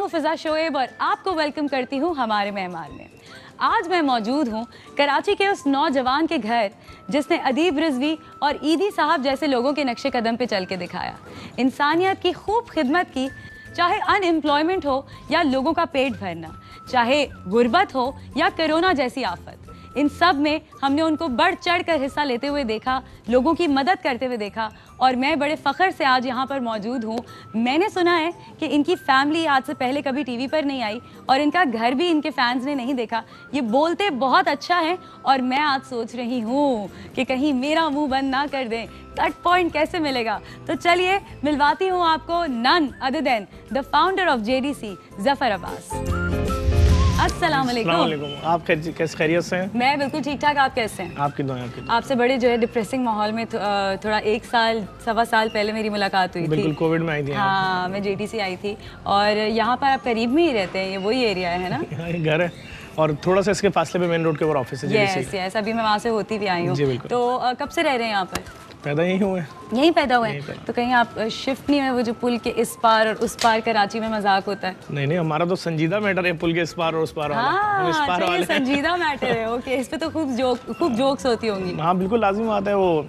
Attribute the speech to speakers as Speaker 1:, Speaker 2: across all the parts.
Speaker 1: हूँ फिजा शोएब और आपको वेलकम करती हूँ हमारे मेहमान में। आज मैं मौजूद हूँ कराची के उस नौजवान के घर जिसने अदीब रिजवी और ईदी साहब जैसे लोगों के नक्शे कदम पे चल के दिखाया। इंसानियत की खूब खिदमत की, चाहे अनएम्प्लॉयमेंट हो या लोगों का पेट भरना, चाहे गुर्बत हो या कोरोना जैसी आफत, इन सब में हमने उनको बढ़ चढ़ कर हिस्सा लेते हुए देखा, लोगों की मदद करते हुए देखा। और मैं बड़े फ़ख्र से आज यहाँ पर मौजूद हूँ। मैंने सुना है कि इनकी फैमिली आज से पहले कभी टीवी पर नहीं आई और इनका घर भी इनके फैंस ने नहीं देखा। ये बोलते बहुत अच्छा है और मैं आज सोच रही हूँ कि कहीं मेरा मुंह बंद ना कर दें। कट पॉइंट कैसे मिलेगा? तो चलिए मिलवाती हूँ आपको none other than the founder of JDC, Zafar Abbas. अस्सलाम वालेकुम।
Speaker 2: आप कैसे खैरियत से हैं?
Speaker 1: मैं बिल्कुल ठीक ठाक। आप कैसे हैं?
Speaker 2: आपकी दुआ।
Speaker 1: आपसे बड़े जो है डिप्रेसिंग माहौल में थोड़ा 1 साल सवा साल पहले मेरी मुलाकात हुई थी।
Speaker 2: बिल्कुल कोविड में आई थी।
Speaker 1: हाँ, मैं JDC आई थी और यहाँ पर आप करीब में ही रहते हैं, ये वही एरिया है ना?
Speaker 2: ये घर है और थोड़ा सा इसके फासले पे मेन रोड के ऊपर ऑफिस है JDC।
Speaker 1: यस, अभी मैं वहाँ से होती भी आई हूँ। तो कब से रह रहे हैं यहाँ पर?
Speaker 2: पैदा यहीं हुए हैं।
Speaker 1: यहीं पैदा हुए हैं? तो कहीं आप शिफ्ट नहीं हुए? वो जो पुल के इस पार और उस पार कराची में मजाक होता है।
Speaker 2: नहीं, हमारा तो संजीदा मैटर है, पुल के इस पार और उस पार वाला। हम इस पार वाले
Speaker 1: संजीदा मैटर है। ओके, इस पे तो खूब जोक्स होती होंगी।
Speaker 2: हाँ बिल्कुल लाजिम बात है, वो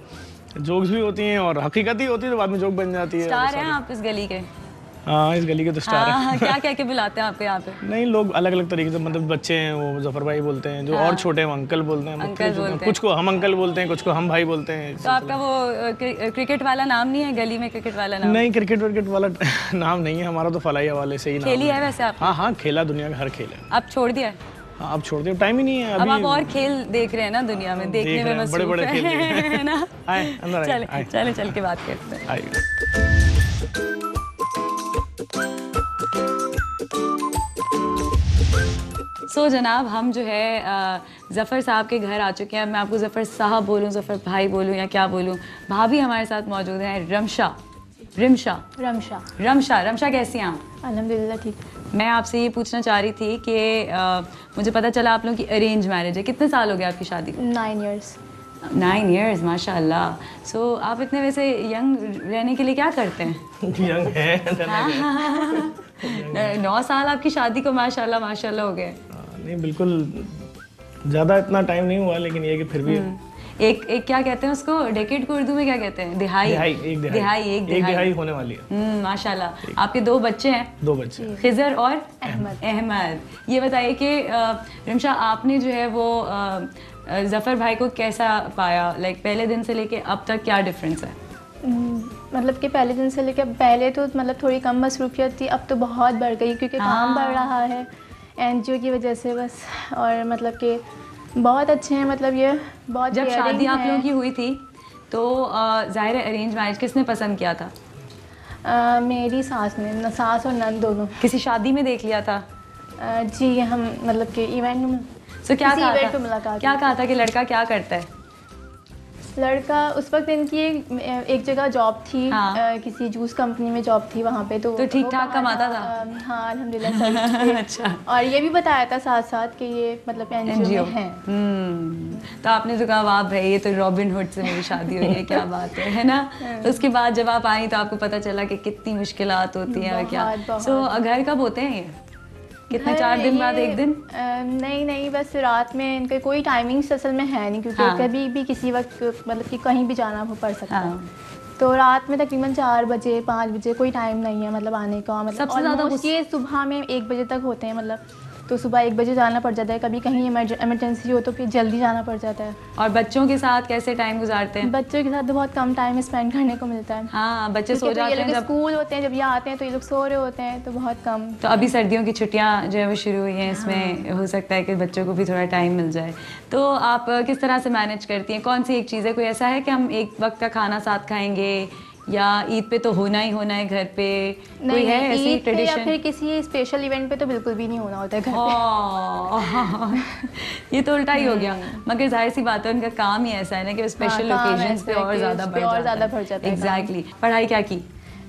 Speaker 2: जोक्स भी होती हैं और हकीकत ही होती है तो बाद में जोक बन जाती है।
Speaker 1: स्टार हैं आप इस गली के?
Speaker 2: हाँ, इस गली के तो स्टार हैं।
Speaker 1: क्या क्या के बुलाते हैं आपको यहाँ पे?
Speaker 2: नहीं, लोग अलग अलग तरीके से, मतलब बच्चे हैं वो ज़फ़र भाई बोलते हैं, जो और छोटे हैं वो अंकल बोलते हैं, कुछ को हम अंकल बोलते हैं, कुछ को हम भाई बोलते हैं।
Speaker 1: तो आपका वो क्रिकेट वाला नाम नहीं है गली में? क्रिकेट वाला नाम
Speaker 2: नहीं, क्रिकेट वाला नाम नहीं है हमारा, तो फलाही हवाले से ही नाम
Speaker 1: खेली है वैसे आप?
Speaker 2: हाँ, खेला, दुनिया का हर खेल है।
Speaker 1: आप छोड़ दिया?
Speaker 2: हाँ, अब छोड़ दिया, टाइम ही नहीं है अभी।
Speaker 1: अब आप और खेल देख रहे हैं ना दुनिया में, देखने में मसरूफ
Speaker 2: बड़े खेल
Speaker 1: है ना? चल के बात करते हैं। सो जनाब, हम जो है ज़फ़र साहब के घर आ चुके हैं। मैं आपको ज़फ़र साहब बोलूँ, ज़फ़र भाई बोलूँ या क्या बोलूँ? भाभी हमारे साथ मौजूद हैं, रमशा। कैसी हैं आप?
Speaker 3: अल्हम्दुलिल्लाह ठीक।
Speaker 1: मैं आपसे ये पूछना चाह रही थी कि मुझे पता चला आप लोगों की अरेंज मैरिज है। कितने साल हो गए आपकी शादी को?
Speaker 3: 9 years।
Speaker 1: 9 years, माशाल्लाह। सो आप इतने वैसे यंग रहने के लिए क्या करते हैं?
Speaker 2: यंग है
Speaker 1: 9 साल आपकी शादी को माशाल्लाह हो गए।
Speaker 2: नहीं, बिल्कुल ज़्यादा इतना टाइम नहीं हुआ, लेकिन ये कि फिर भी
Speaker 1: एक क्या कहते हैं उसको, डेकेड को उर्दू में क्या कहते हैं?
Speaker 2: एक दिहाई होने वाली है।
Speaker 1: माशाल्लाह। आपके 2 बच्चे हैं?
Speaker 2: 2 बच्चे,
Speaker 1: खिजर और अहमद। ये बताइए कि रमशा, आपने जो है वो ज़फ़र भाई को कैसा पाया? लाइक पहले दिन से लेके अब तक क्या डिफरेंस है?
Speaker 3: मतलब कि पहले दिन से लेके पहले तो मतलब थोड़ी कम मसरूफियत थी, अब तो बहुत बढ़ गई क्योंकि काम बढ़ रहा है NGO की वजह से बस। और मतलब कि बहुत अच्छे हैं, मतलब ये बहुत।
Speaker 1: जब शादी आप लोगों की हुई थी तो ज़ाहिर है अरेंज मैरिज किसने पसंद किया था?
Speaker 3: मेरी सास ने, सास और नंद दोनों।
Speaker 1: किसी शादी में देख लिया था?
Speaker 3: जी, हम मतलब कि इवेंट में।
Speaker 1: तो क्या कहा था कि लड़का क्या करता है?
Speaker 3: लड़का उस वक्त इनकी एक जगह जॉब थी। हाँ। किसी जूस कंपनी में जॉब थी वहाँ पे। तो
Speaker 1: ठीक ठाक कमाता था?
Speaker 3: हाँ अल्हम्दुलिल्लाह सर। अच्छा। और ये भी बताया था साथ साथ कि ये मतलब NGO है।
Speaker 1: तो आपने तो कहा वाह भाई, ये तो रॉबिन हुड से मेरी शादी हुई है, क्या बात है ना? तो उसके बाद जब आप आई तो आपको पता चला कि कितनी मुश्किलात होती हैं और क्या। सो घर कब होते हैं ये? कितने 4 दिन बाद? 1 दिन?
Speaker 3: नहीं, बस रात में। इनका कोई टाइमिंग्स असल में है नहीं क्योंकि कभी भी किसी वक्त मतलब कि कहीं भी जाना पड़ सकता है। तो रात में तकरीबन 4 बजे 5 बजे कोई टाइम नहीं है मतलब आने का। मतलब
Speaker 1: सबसे ज़्यादा
Speaker 3: ये सुबह में 1 बजे तक होते हैं, मतलब तो सुबह 1 बजे जाना पड़ जाता है। कभी कहीं इमरजेंसी हो तो फिर जल्दी जाना पड़ जाता है।
Speaker 1: और बच्चों के साथ कैसे टाइम गुजारते हैं?
Speaker 3: बच्चों के साथ तो बहुत कम टाइम स्पेंड करने को मिलता है।
Speaker 1: हाँ, बच्चे सो जाते हैं जब
Speaker 3: स्कूल होते हैं, जब ये आते हैं तो ये लोग सो रहे होते हैं, तो बहुत कम।
Speaker 1: तो अभी सर्दियों की छुट्टियाँ जो है वो शुरू हुई हैं, इसमें हो सकता है कि बच्चों को भी थोड़ा टाइम मिल जाए। तो आप किस तरह से मैनेज करती हैं? कौन सी एक चीज़ है, कोई ऐसा है कि हम एक वक्त का खाना साथ खाएंगे या ईद पे तो होना ही होना है घर पे? कोई है ऐसी ट्रेडिशन?
Speaker 3: या फिर किसी स्पेशल इवेंट पे तो बिल्कुल भी नहीं होना होता है घर पे।
Speaker 1: ये तो उल्टा ही हो गया। मगर जाहिर सी बात है, उनका काम ही ऐसा है ना कि स्पेशल ओकेजन्स पे और ज़्यादा बढ़ जाता है। एग्जैक्टली। पढ़ाई क्या की?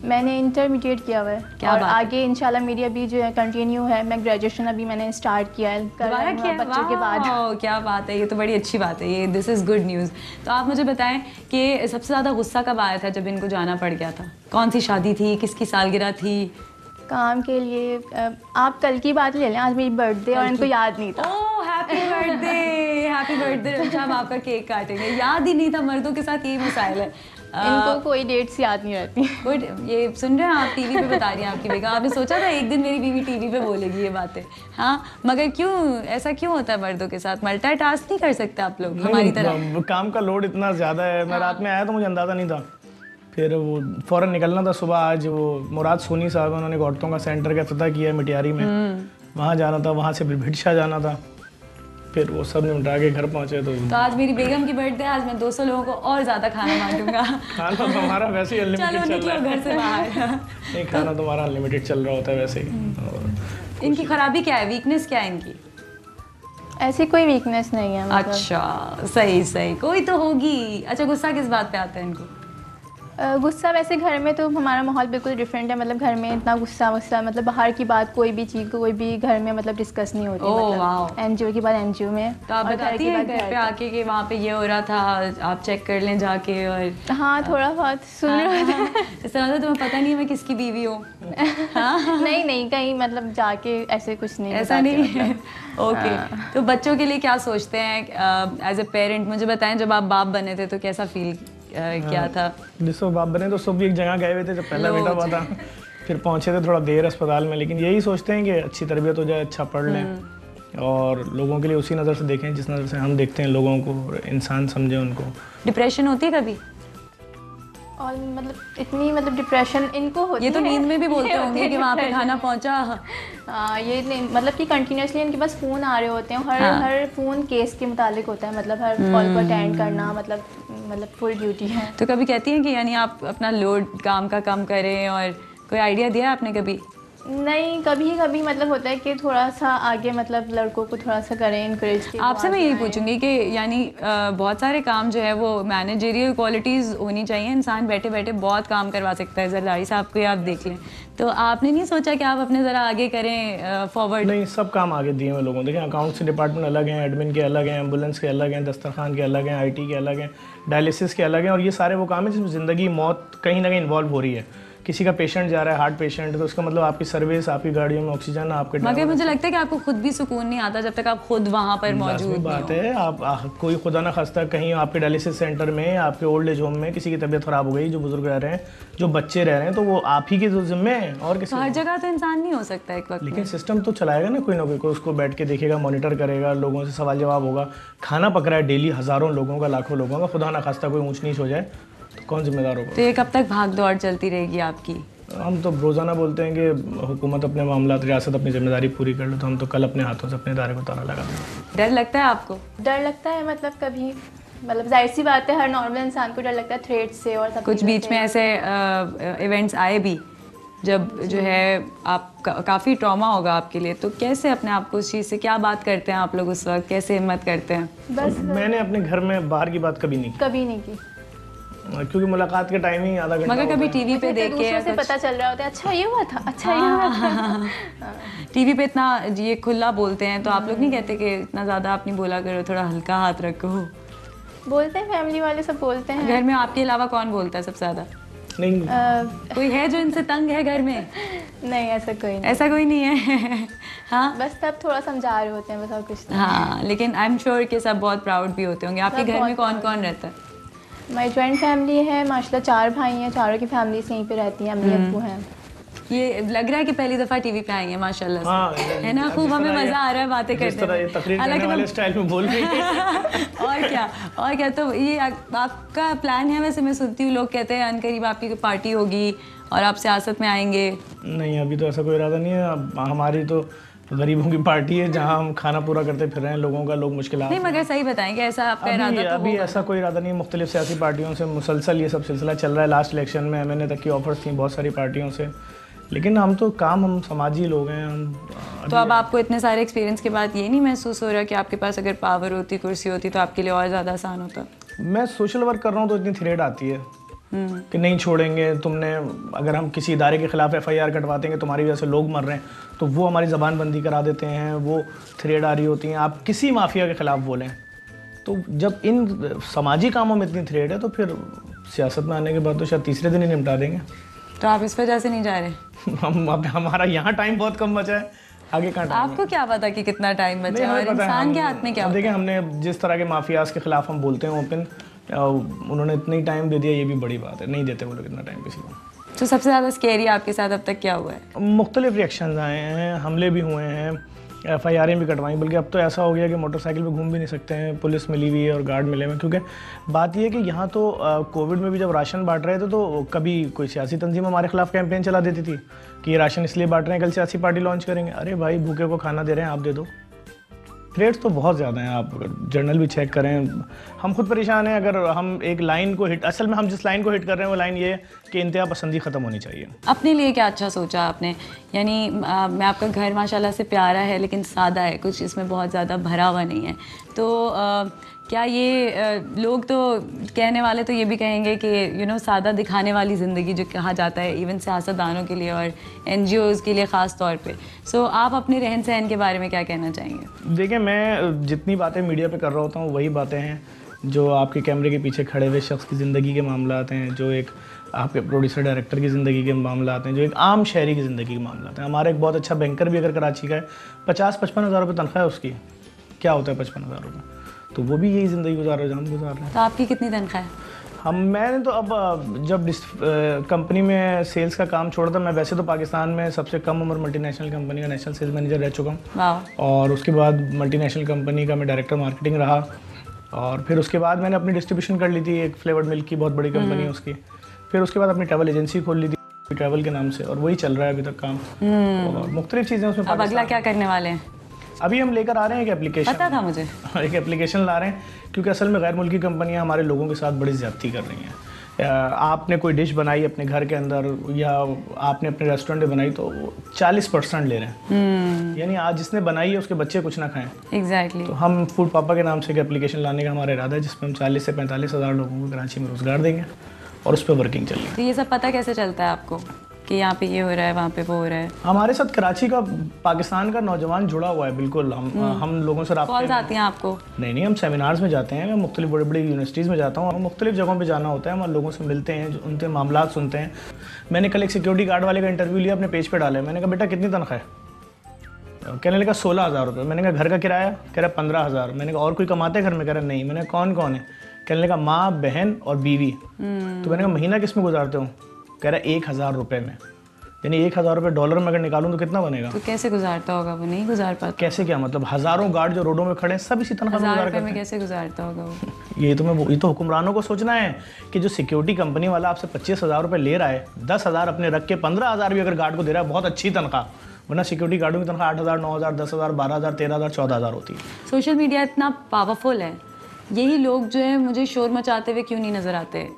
Speaker 3: मैंने इंटरमीडिएट किया हुआ है।
Speaker 1: क्या
Speaker 3: और
Speaker 1: बात
Speaker 3: आगे इंशाल्लाह मेरी अभी जो है कंटिन्यू है। मैं ग्रेजुएशन अभी मैंने स्टार्ट किया है बच्चों के बाद।
Speaker 1: क्या बात है, ये तो बड़ी अच्छी बात है, ये दिस इज़ गुड न्यूज़। तो आप मुझे बताएं कि सबसे ज़्यादा गुस्सा कब आया था जब इनको जाना पड़ गया था? कौन सी शादी थी, किसकी सालगिरह थी?
Speaker 3: काम के लिए आप कल की बात ले लें, आज मेरी बर्थडे और इनको याद नहीं था।
Speaker 1: ओह हैप्पी बर्थडे, हैप्पी बर्थडे। अच्छा हम आपका केक काटेंगे, याद ही नहीं था। मर्दों के साथ यही मसाइल है,
Speaker 3: इनको कोई डेट्स याद नहीं रहती।
Speaker 1: कोई ये सुन रहे हैं आप, टीवी पे बता रही हैं आपकी बेगम। आपने सोचा था एक दिन मेरी बीवी टीवी पे बोलेगी ये बातें? हाँ, मगर क्यों ऐसा क्यों होता है मर्दों के साथ? मल्टीटास्क नहीं कर सकते आप लोग हमारी तरह?
Speaker 2: काम का लोड इतना ज़्यादा है। मैं रात में आया तो मुझे अंदाज़ा नहीं था, फिर वो फ़ौरन निकलना था सुबह। आज वो मुराद सोनी साहब उन्होंने औरतों का सेंटर का इफ्तिताह किया है मिटियारी में, वहाँ जाना था, वहाँ से फिर भिटशा जाना था, फिर वो सब निपटा के घर पहुँचे। तो आज
Speaker 1: मेरी बेगम की बर्थडे, आज मैं 200 लोगों को और ज़्यादा खाना बांटूंगा।
Speaker 2: खाना तो हमारा वैसे ही अनलिमिटेड चल रहा है।
Speaker 1: घर से बाहर
Speaker 2: नहीं, खाना तो हमारा अनलिमिटेड चल रहा होता है वैसे ही। और
Speaker 1: इनकी खराबी क्या है, वीकनेस क्या है इनकी?
Speaker 3: ऐसी कोई वीकनेस नहीं है मतलब।
Speaker 1: अच्छा सही, कोई तो होगी। अच्छा गुस्सा किस बात पे आता है इनको?
Speaker 3: गुस्सा वैसे घर में तो हमारा माहौल बिल्कुल डिफरेंट है, मतलब घर में इतना गुस्सा मतलब बाहर की बात कोई भी चीज़ कोई भी घर में मतलब डिस्कस नहीं होती। मतलब एनजीओ की बात एनजीओ में।
Speaker 1: तो आप बताती हैं घर पे आके कि वहाँ पे ये हो रहा था, आप चेक कर लें जाके? और
Speaker 3: हाँ थोड़ा बहुत सुन रहे थे।
Speaker 1: इस तरह से तुम्हें पता नहीं है मैं किसकी बीवी हूँ?
Speaker 3: नहीं कहीं मतलब जाके ऐसे कुछ नहीं,
Speaker 1: ऐसा नहीं है। ओके, तो बच्चों के लिए क्या सोचते हैं एज ए पेरेंट? मुझे बताएं, जब आप बाप बने थे तो कैसा फील क्या था?
Speaker 2: जिसको बाप बने तो सब एक जगह गए हुए थे जब पहला बेटा हुआ था, फिर पहुंचे थे थोड़ा देर अस्पताल में, लेकिन यही सोचते हैं कि अच्छी तरबियत हो जाए, अच्छा पढ़ लें और लोगों के लिए उसी नज़र से देखें जिस नज़र से हम देखते हैं लोगों को, इंसान समझें उनको।
Speaker 1: डिप्रेशन होती है कभी?
Speaker 3: और मतलब इतनी मतलब डिप्रेशन इनको होती है,
Speaker 1: ये तो नींद में भी बोलते होंगे कि वहाँ पे खाना पहुँचा।
Speaker 3: ये नहीं मतलब कि कंटिन्यूसली इनके पास फ़ोन आ रहे होते हैं, हर फ़ोन केस के मुतालिक होता है, मतलब हर कॉल को अटेंड करना मतलब फुल ड्यूटी है।
Speaker 1: तो कभी कहती हैं कि यानी आप अपना लोड काम का कम करें, और कोई आइडिया दिया आपने कभी?
Speaker 3: नहीं, कभी मतलब होता है कि थोड़ा सा आगे मतलब लड़कों को थोड़ा सा करें इनकरेज।
Speaker 1: आपसे मैं यही पूछूंगी कि यानी बहुत सारे काम जो है वो मैनेजरियल क्वालिटीज़ होनी चाहिए, इंसान बैठे बैठे बहुत काम करवा सकता है। जरदारी साहब को आप देख लें, तो आपने नहीं सोचा कि आप अपने ज़रा आगे करें फॉरवर्ड?
Speaker 2: नहीं, सब काम आगे दिए हुए लोगों। देखिए अकाउंट्स डिपार्टमेंट अलग हैं, एडमिन के अलग हैं, एम्बुलेंस के अलग हैं, दस्तरखान के अलग हैं, IT के अलग हैं, डायलिसिस के अलग हैं, और ये सारे वो काम है जिसमें ज़िंदगी मौत कहीं ना कहीं इन्वॉल्व हो रही है। किसी का पेशेंट जा रहा है, हार्ट पेशेंट, तो उसका मतलब आपकी सर्विस, आपकी गाड़ियों में ऑक्सीजन, आपके
Speaker 1: मगर मुझे लगता है कि आपको खुद भी सुकून नहीं आता जब तक आप खुद वहाँ पर मौजूद
Speaker 2: बात है। आप कोई खुदा ना खास्ता कहीं आपके डायलिसिस सेंटर में, आपके ओल्ड एज होम में किसी की तबीयत ख़राब हो गई, जो बुजुर्ग रह रहे हैं, जो बच्चे रह रहे हैं, तो वो आप ही के जिम्मे है और किसी।
Speaker 1: हर जगह तो इंसान नहीं हो सकता एक वक्त,
Speaker 2: लेकिन सिस्टम तो चलाएगा ना कोई ना कोई उसको बैठ के देखेगा, मॉनिटर करेगा, लोगों से सवाल जवाब होगा। खाना पक रहा है डेली हज़ारों लोगों का, लाखों लोगों का, खुदा ना खास्ता कोई ऊँच नीच हो जाए तो कौन जिम्मेदार होगा?
Speaker 1: तो ये कब तक भाग दौड़ चलती रहेगी आपकी?
Speaker 2: हम तो रोज़ाना बोलते हैं कि हुकूमत अपने मामला, रियासत अपनी जिम्मेदारी पूरी कर लो, तो हम तो कल अपने हाथों से अपने इदारे को ताला लगा देंगे।
Speaker 1: डर लगता है आपको?
Speaker 3: डर लगता है मतलब कभी, मतलब जाहिर सी बात है हर नॉर्मल इंसान को डर लगता है थ्रेट से और सब
Speaker 1: कुछ बीच में ऐसे इवेंट्स आए भी जब जो है आप काफ़ी ट्रॉमा होगा आपके लिए, तो कैसे अपने आप को उस चीज़ से, क्या बात करते हैं आप लोग उस वक्त, कैसे हिम्मत करते हैं?
Speaker 3: बस
Speaker 2: मैंने अपने घर में बाहर की बात कभी नहीं की, क्योंकि मुलाकात के टाइम ही आधा घंटा।
Speaker 1: मगर कभी टीवी पे देख के
Speaker 3: से पता चल रहा होता है, अच्छा ये हुआ था, अच्छा ये हुआ था।
Speaker 1: टीवी पे इतना ये खुला बोलते हैं, तो आप लोग नहीं कहते कि इतना ज़्यादा आप नहीं बोला करो, थोड़ा हल्का हाथ रखो?
Speaker 3: बोलते हैं, फैमिली वाले सब बोलते हैं।
Speaker 1: घर में आपके अलावा कौन बोलता है सबसे ज़्यादा?
Speaker 2: नहीं,
Speaker 1: कोई है जो इनसे तंग है घर में?
Speaker 3: नहीं, ऐसा कोई
Speaker 1: नहीं है। हाँ,
Speaker 3: बस तब थोड़ा समझा रहे होते हैं, बस और कुछ नहीं।
Speaker 1: हाँ, लेकिन आई एम श्योर कि सब बहुत प्राउड भी होते होंगे। आपके घर में कौन कौन रहता है?
Speaker 3: हमारी जॉइंट फैमिली है माशाल्लाह, 4 भाई हैं, चारों की फैमिली यहीं पे रहती हैं, अम्मी अब्बू हैं।
Speaker 1: ये लग रहा है कि पहली दफ़ा टीवी पे आई है माशाल्लाह से।
Speaker 2: हाँ,
Speaker 1: है ना, खूब हमें मज़ा आ रहा है बातें करते
Speaker 2: हैं, तकरीर करने वाले स्टाइल में बोल रही है।
Speaker 1: और क्या तो ये आपका प्लान है? वैसे मैं सुनती हूँ लोग कहते हैं अनकरीब आपकी पार्टी होगी और आप सियासत में आएंगे।
Speaker 2: नहीं, अभी तो ऐसा कोई इरादा नहीं है। हमारी तो गरीबों की पार्टी है जहां हम खाना पूरा करते फिर रहे हैं लोगों का, लोग मुश्किलात
Speaker 1: नहीं, मगर सही बताएंगे ऐसा आपका इरादा तो
Speaker 2: अभी ऐसा कोई इरादा नहीं है। मुख्तलिफ सियासी पार्टियों से मुसलसल ये सब सिलसिला चल रहा है। लास्ट इलेक्शन में MNA तक की ऑफर्स थी बहुत सारी पार्टियों से, लेकिन हम समाजी लोग हैं। हम
Speaker 1: तो अब आपको इतने सारे एक्सपीरियंस के बाद ये नहीं महसूस हो रहा कि आपके पास अगर पावर होती, कुर्सी होती, तो आपके लिए और ज़्यादा आसान होता?
Speaker 2: मैं सोशल वर्क कर रहा हूँ तो इतनी थ्रेड आती है कि नहीं छोड़ेंगे तुमने, अगर हम किसी इदारे के खिलाफ FIR कटवाते हैं, तुम्हारी वजह से लोग मर रहे हैं, तो वो हमारी ज़बान बंदी करा देते हैं, वो थ्रेड आ रही होती हैं। आप किसी माफिया के खिलाफ बोलें, तो जब इन समाजी कामों में इतनी थ्रेड है तो फिर सियासत में आने के बाद तो शायद तीसरे दिन ही निपटा देंगे।
Speaker 1: तो आप इस वजह से नहीं जा रहे?
Speaker 2: हमारा यहाँ टाइम बहुत कम बचा है, आगे कहाँ टाइम है?
Speaker 1: आपको क्या पता कि कितना टाइम बचा है और इंसान के हाथ में क्या होता है?
Speaker 2: देखिए, हमने जिस तरह के माफियाज के खिलाफ हम बोलते हैं ओपन, उन्होंने इतना ही टाइम दे दिया, ये भी बड़ी बात है। नहीं देते वो लोग इतना टाइम किसी को।
Speaker 1: तो सबसे ज़्यादा स्केरी आपके साथ अब तक क्या हुआ है?
Speaker 2: मुख्तलिफ रिएक्शन आए हैं, हमले भी हुए हैं, FIR भी कटवाई, बल्कि अब तो ऐसा हो गया कि मोटरसाइकिल पे घूम भी नहीं सकते हैं, पुलिस मिली हुई है और गार्ड मिले हुए हैं। क्योंकि बात यह है कि यहाँ तो कोविड में भी जब राशन बांट रहे थे तो कभी कोई सियासी तंजीम हमारे खिलाफ कैंपेन चला देती थी कि ये राशन इसलिए बांट रहे हैं, कल सियासी पार्टी लॉन्च करेंगे। अरे भाई, भूखे को खाना दे रहे हैं, आप दे दो। थ्रेड्स तो बहुत ज़्यादा हैं, आप जर्नल भी चेक करें, हम खुद परेशान हैं। अगर हम एक लाइन को हिट, असल में हम जिस लाइन को हिट कर रहे हैं वो लाइन ये है कि इंतहा पसंदी ख़त्म होनी चाहिए।
Speaker 1: अपने लिए क्या अच्छा सोचा आपने? यानी मैं आपका घर माशाल्लाह से प्यारा है लेकिन सादा है, कुछ इसमें बहुत ज़्यादा भरा हुआ नहीं है। तो क्या ये लोग तो कहने वाले तो ये भी कहेंगे कि सादा दिखाने वाली ज़िंदगी जो कहा जाता है इवन सियासतदानों के लिए और NGOs के लिए ख़ास तौर पे। सो आप अपने रहन सहन के बारे में क्या कहना चाहेंगे?
Speaker 2: देखिए, मैं जितनी बातें मीडिया पे कर रहा होता हूँ वही बातें हैं जो आपके कैमरे के पीछे खड़े हुए शख्स की ज़िंदगी के मामलात हैं, जो एक आपके प्रोड्यूसर डायरेक्टर की ज़िंदगी के मामलात हैं, जो एक आम शहरी की ज़िंदगी के मामलात हैं। हमारा एक बहुत अच्छा बैंकर भी अगर कराची का है, 50-55 हज़ार रुपये तनख्वाह है उसकी। क्या होता है 55 हज़ार रुपये? तो वो भी यही ज़िंदगी गुजार रहे हैं, हम गुजार रहे हैं।
Speaker 1: तो आपकी कितनी तनख्वाह है?
Speaker 2: मैंने तो अब जब कंपनी में सेल्स का काम छोड़ा था, मैं वैसे तो पाकिस्तान में सबसे कम उम्र मल्टीनेशनल कंपनी का नेशनल सेल्स मैनेजर रह चुका हूँ, और उसके बाद मल्टीनेशनल कंपनी का मैं डायरेक्टर मार्केटिंग रहा, और फिर उसके बाद मैंने अपनी डिस्ट्रीब्यूशन कर ली थी एक फ्लेवर्ड मिल्क की बहुत बड़ी कंपनी है उसकी। फिर उसके बाद अपनी ट्रैवल एजेंसी खोल ली थी ट्रैवल के नाम से, और वही चल रहा है अभी तक काम, और मुख्तलिफ चीज़ें उसमें।
Speaker 1: अब अगला क्या करने वाले हैं?
Speaker 2: अभी हम लेकर आ रहे हैं एक एप्लीकेशन।
Speaker 1: पता था मुझे।
Speaker 2: एक एप्लीकेशन ला रहे हैं, क्योंकि असल में गैर मुल्की कंपनियां हमारे लोगों के साथ बड़ी ज़्यादती कर रही हैं। आपने कोई डिश बनाई अपने घर के अंदर या आपने अपने रेस्टोरेंट में बनाई तो 40% ले रहे हैं। यानी आज जिसने बनाई है उसके बच्चे कुछ ना खाएं।
Speaker 1: एग्जैक्टली।
Speaker 2: तो हम फूड पापा के नाम से एक एप्लीकेशन लाने का हमारा इरादा है, जिसमें हम 40 से 45 हज़ार लोगों को कराची में रोज़गार देंगे और उस पर वर्किंग चलेगी।
Speaker 1: तो ये सब पता कैसे चलता है आपको कि यहाँ पे ये हो रहा है, वहाँ पे वो हो रहा है?
Speaker 2: हमारे साथ कराची का, पाकिस्तान का नौजवान जुड़ा हुआ है बिल्कुल। हम लोगों से राब्ते
Speaker 1: कॉल्स आती हैं आपको?
Speaker 2: नहीं, हम सेमिनार्स में जाते हैं, मैं मुख्तलिफ बड़ी बड़ी यूनिवर्सिटीज़ में जाता हूँ, और मुख्तलिफ जगहों पे जाना होता है, हम लोगों से मिलते हैं, उनके मामलात सुनते हैं। मैंने कल एक सिक्योरिटी गार्ड वाले का इंटरव्यू लिया, अपने पेज पे डाला। मैंने कहा बेटा कितनी तनख्वाह है? कहने लगा 16,000 रुपये। मैंने कहा घर का किराया? कह रहा 15,000। मैंने कहा और कोई कमाते घर में? कह रहा नहीं। मैंने कहा कौन कौन है? कहने लगा माँ, बहन और बीवी। तो मैंने कहा महीना किस में गुजारते हो? कह रहा 1,000 रुपये में। यानी 1,000 रुपये डॉलर में अगर निकालूं तो कितना बनेगा?
Speaker 1: तो कैसे गुजारता होगा वो? नहीं गुजार पाता।
Speaker 2: कैसे क्या मतलब? हज़ारों गार्ड जो रोडों में खड़े हैं सब इसी तनख्वाह में गुजार करते हैं।
Speaker 1: कैसे गुजारता होगा वो?
Speaker 2: ये तो हुक्मरानों को सोचना है कि जो सिक्योरिटी कंपनी वाला आपसे 25,000 रुपये ले रहा है, 10,000 अपने रख के 15,000 भी अगर गार्ड को दे रहा है, बहुत अच्छी तनख्वाह। वरना सिक्योरिटी गार्डों की तनख्वाह 8,000, 9,000, 10,000, 12,000, 13,000, 14,000 होती है।
Speaker 1: सोशल मीडिया इतना पावरफुल है, यही लोग जो है मुझे शोर मचाते हुए क्यों नहीं नजर आते?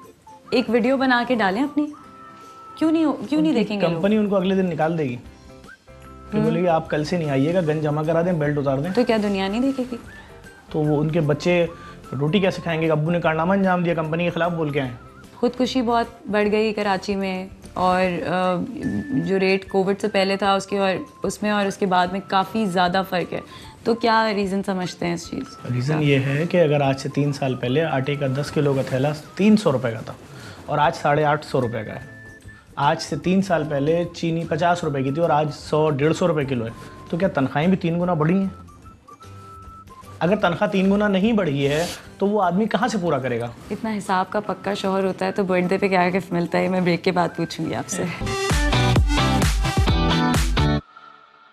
Speaker 1: एक वीडियो बना के डालें अपनी, क्यों नहीं देखेंगे लोग?
Speaker 2: कंपनी उनको अगले दिन निकाल देगी, फिर बोलेगी आप कल से नहीं आइएगा, गन जमा करा दें, बेल्ट उतार दें।
Speaker 1: तो क्या दुनिया नहीं देखेगी?
Speaker 2: तो वो उनके बच्चे रोटी कैसे खाएंगे? अब्बू ने कारनामा अंजाम दिया, कंपनी के खिलाफ बोल के आए।
Speaker 1: खुदकुशी बहुत बढ़ गई कराची में, और जो रेट कोविड से पहले था उसके और उसमें और उसके बाद में काफ़ी ज़्यादा फ़र्क है। तो क्या रीज़न समझते हैं इस चीज़?
Speaker 2: रीज़न ये है कि अगर आज से 3 साल पहले आटे का 10 किलो का थैला 300 रुपये का था और आज 850 रुपये का है। आज से 3 साल पहले चीनी 50 रुपये की थी और आज 100-150 रुपये किलो है। तो क्या तनख्वाहें भी 3 गुना बढ़ी हैं? अगर तनख्वाह 3 गुना नहीं बढ़ी है तो वो आदमी कहाँ से पूरा करेगा?
Speaker 1: इतना हिसाब का पक्का शौहर होता है तो बर्थडे पे क्या गिफ्ट मिलता है? मैं ब्रेक के बाद पूछूंगी आपसे।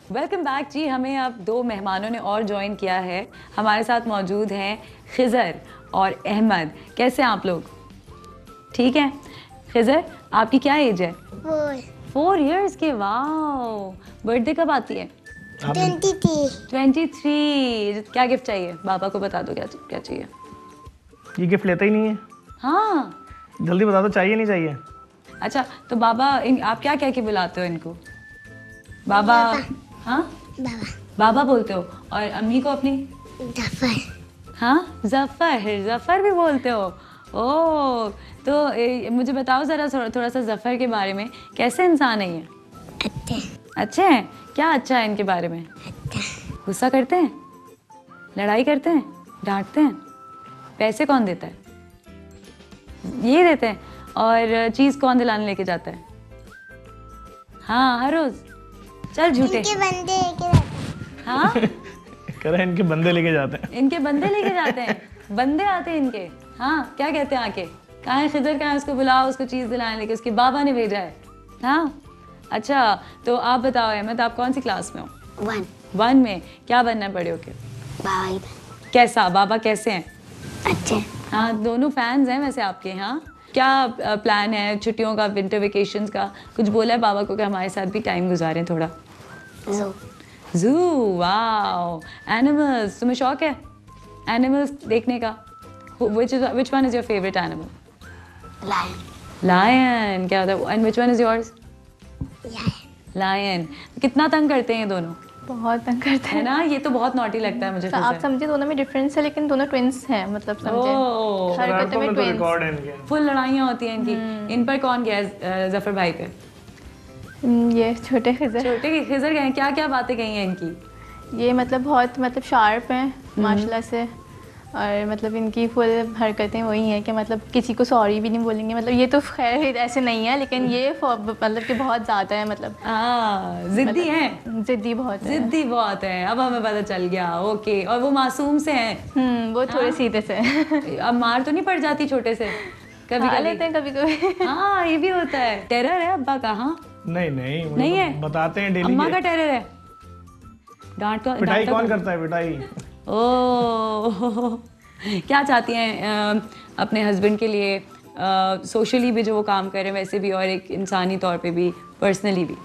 Speaker 1: वेलकम बैक जी। हमें अब 2 मेहमानों ने और ज्वाइन किया है। हमारे साथ मौजूद हैं खिज़र और अहमद। कैसे हैं आप लोग? ठीक है। खिज़र, आपकी क्या एज है? 4 years के। वाओ, बर्थडे कब आती है? 23। क्या गिफ्ट चाहिए? बाबा को बता दो क्या चाहिए।
Speaker 2: ये गिफ्ट लेता ही नहीं है।
Speaker 1: हाँ,
Speaker 2: जल्दी बता दो, चाहिए नहीं चाहिए?
Speaker 1: अच्छा, तो बाबा आप क्या कह के बुलाते हो इनको? बाबा। हाँ, बाबा बोलते हो। और अम्मी को अपनी?
Speaker 4: जफर।
Speaker 1: हाँ, जफर भी बोलते हो। ओह, तो मुझे बताओ ज़रा थोड़ा सा जफ़र के बारे में। कैसे इंसान है ये? अच्छे हैं। क्या अच्छा है इनके बारे में? गुस्सा करते हैं? लड़ाई करते हैं? डांटते हैं? पैसे कौन देता है? ये देते हैं। और चीज़ कौन दिलाने लेके जाता है? हाँ हर रोज। चल झूठे।
Speaker 4: इनके बंदे लेके जाते हैं।
Speaker 1: हाँ
Speaker 2: कह रहे हैं इनके बंदे लेके जाते हैं।
Speaker 1: इनके बंदे लेके जाते हैं, बंदे आते हैं इनके। हाँ क्या कहते हैं आके, कहाँ है खिदर, कहाँ है, उसको बुलाओ, उसको चीज़ दिलाने लेके, उसके बाबा ने भेजा है। हाँ अच्छा, तो आप बताओ अहमद, आप कौन सी क्लास में हो?
Speaker 4: 1
Speaker 1: 1 में। क्या बनना है बड़े होके?
Speaker 4: बाबा ही
Speaker 1: कैसा, बाबा कैसे हैं?
Speaker 4: अच्छे।
Speaker 1: हाँ दोनों फैंस हैं वैसे आपके। हाँ क्या प्लान है छुट्टियों का, विंटर वेकेशंस का? कुछ बोला है बाबा को कि हमारे साथ भी टाइम गुजारें थोड़ा?
Speaker 4: ज़ू।
Speaker 1: जू, वाओ। एनिमल्स, तुम्हें शौक है एनिमल्स देखने का? Which one is your favorite animal?
Speaker 4: Lion.
Speaker 1: Lion, क्या होता है? And which one is yours?
Speaker 4: Lion.
Speaker 1: Lion। कितना तंग करते हैं ये दोनों,
Speaker 3: बहुत तंग करते
Speaker 1: है
Speaker 3: हैं।
Speaker 1: ना? ये तो बहुत नॉटी लगता है मुझे।
Speaker 3: तो आप समझे दोनों में डिफरेंस है, लेकिन दोनों ट्विंस हैं, मतलब समझे
Speaker 1: ओह,
Speaker 3: हरकतों
Speaker 2: शरारतों
Speaker 3: में
Speaker 2: में तो
Speaker 3: ट्विंस।
Speaker 2: रिकॉर्ड है इनके।
Speaker 1: फुल लड़ाइयाँ होती हैं इनकी। इन पर कौन गया है जफर भाई पे?
Speaker 3: ये छोटे खिज़र,
Speaker 1: छोटे खिजर गए हैं। क्या क्या बातें कही हैं इनकी?
Speaker 3: ये मतलब बहुत मतलब शार्प हैं माशाल्लाह से, और मतलब इनकी फुल हरकतें वही हैं कि मतलब किसी को सॉरी भी नहीं बोलेंगे। मतलब ये तो खैर ऐसे नहीं है, लेकिन ये मतलब कि बहुत ज़्यादा है, मतलब
Speaker 1: जिद्दी हैं,
Speaker 3: ज़िद्दी बहुत है।
Speaker 1: जिद्दी बहुत है। अब हमें पता चल गया। ओके, और वो मासूम से हैं?
Speaker 3: वो थोड़े सीधे से हैं।
Speaker 1: अब मार तो नहीं पड़ जाती छोटे से? कभी
Speaker 3: खा
Speaker 1: कभी
Speaker 3: लेते हैं कभी कभी।
Speaker 1: हाँ ये भी होता है। टेरर है अब्बा का? हाँ
Speaker 2: नहीं नहीं, वो
Speaker 1: नहीं
Speaker 2: तो
Speaker 1: है,
Speaker 2: बताते हैं डेली।
Speaker 1: अम्मा का टेरर है।
Speaker 2: पिटाई कौन करता है? पिटाई
Speaker 1: ओह क्या चाहती हैं अपने हस्बैंड के लिए, सोशली भी जो वो काम कर रहे हैं वैसे भी, और एक इंसानी तौर पे भी, पर्सनली भी?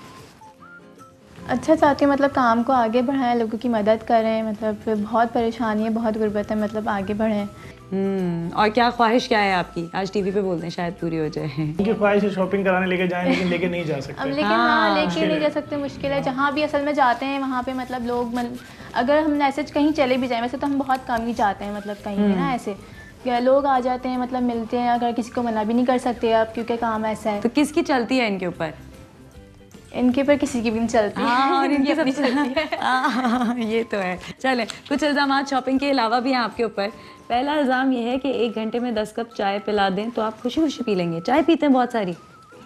Speaker 3: अच्छा चाहती हूँ मतलब काम को आगे बढ़ाएं, लोगों की मदद करें, मतलब बहुत परेशानी है, बहुत गुर्बत है, मतलब आगे बढ़ें।
Speaker 1: और क्या ख्वाहिश क्या है आपकी? आज टीवी पे बोलते हैं शायद पूरी हो जाए।
Speaker 2: इनकी ख्वाहिश है शॉपिंग कराने लेके जाएं, लेकिन लेके नहीं जा सकते।
Speaker 3: अब लेकिन हाँ लेके नहीं जा सकते, मुश्किल है। जहाँ भी असल में जाते हैं वहाँ पे मतलब लोग अगर हम ऐसे कहीं चले भी जाएं, वैसे तो हम बहुत कम ही जाते हैं, मतलब कहीं भी ना ऐसे लोग आ जाते हैं, मतलब मिलते हैं, अगर किसी को मना भी नहीं कर सकते आप, क्योंकि काम ऐसा है।
Speaker 1: तो किसकी चलती है इनके ऊपर?
Speaker 3: इनके पर किसी की भी नहीं चलती।
Speaker 1: हाँ, और इनकी
Speaker 3: अपनी
Speaker 1: सबसे
Speaker 3: चलती है।
Speaker 1: हाँ, ये तो है। चलें, कुछ इल्ज़ाम शॉपिंग के अलावा भी हैं आपके ऊपर। पहला इल्ज़ाम ये है कि 1 घंटे में 10 कप चाय पिला दें तो आप खुशी खुशी पी लेंगे। चाय पीते हैं बहुत सारी?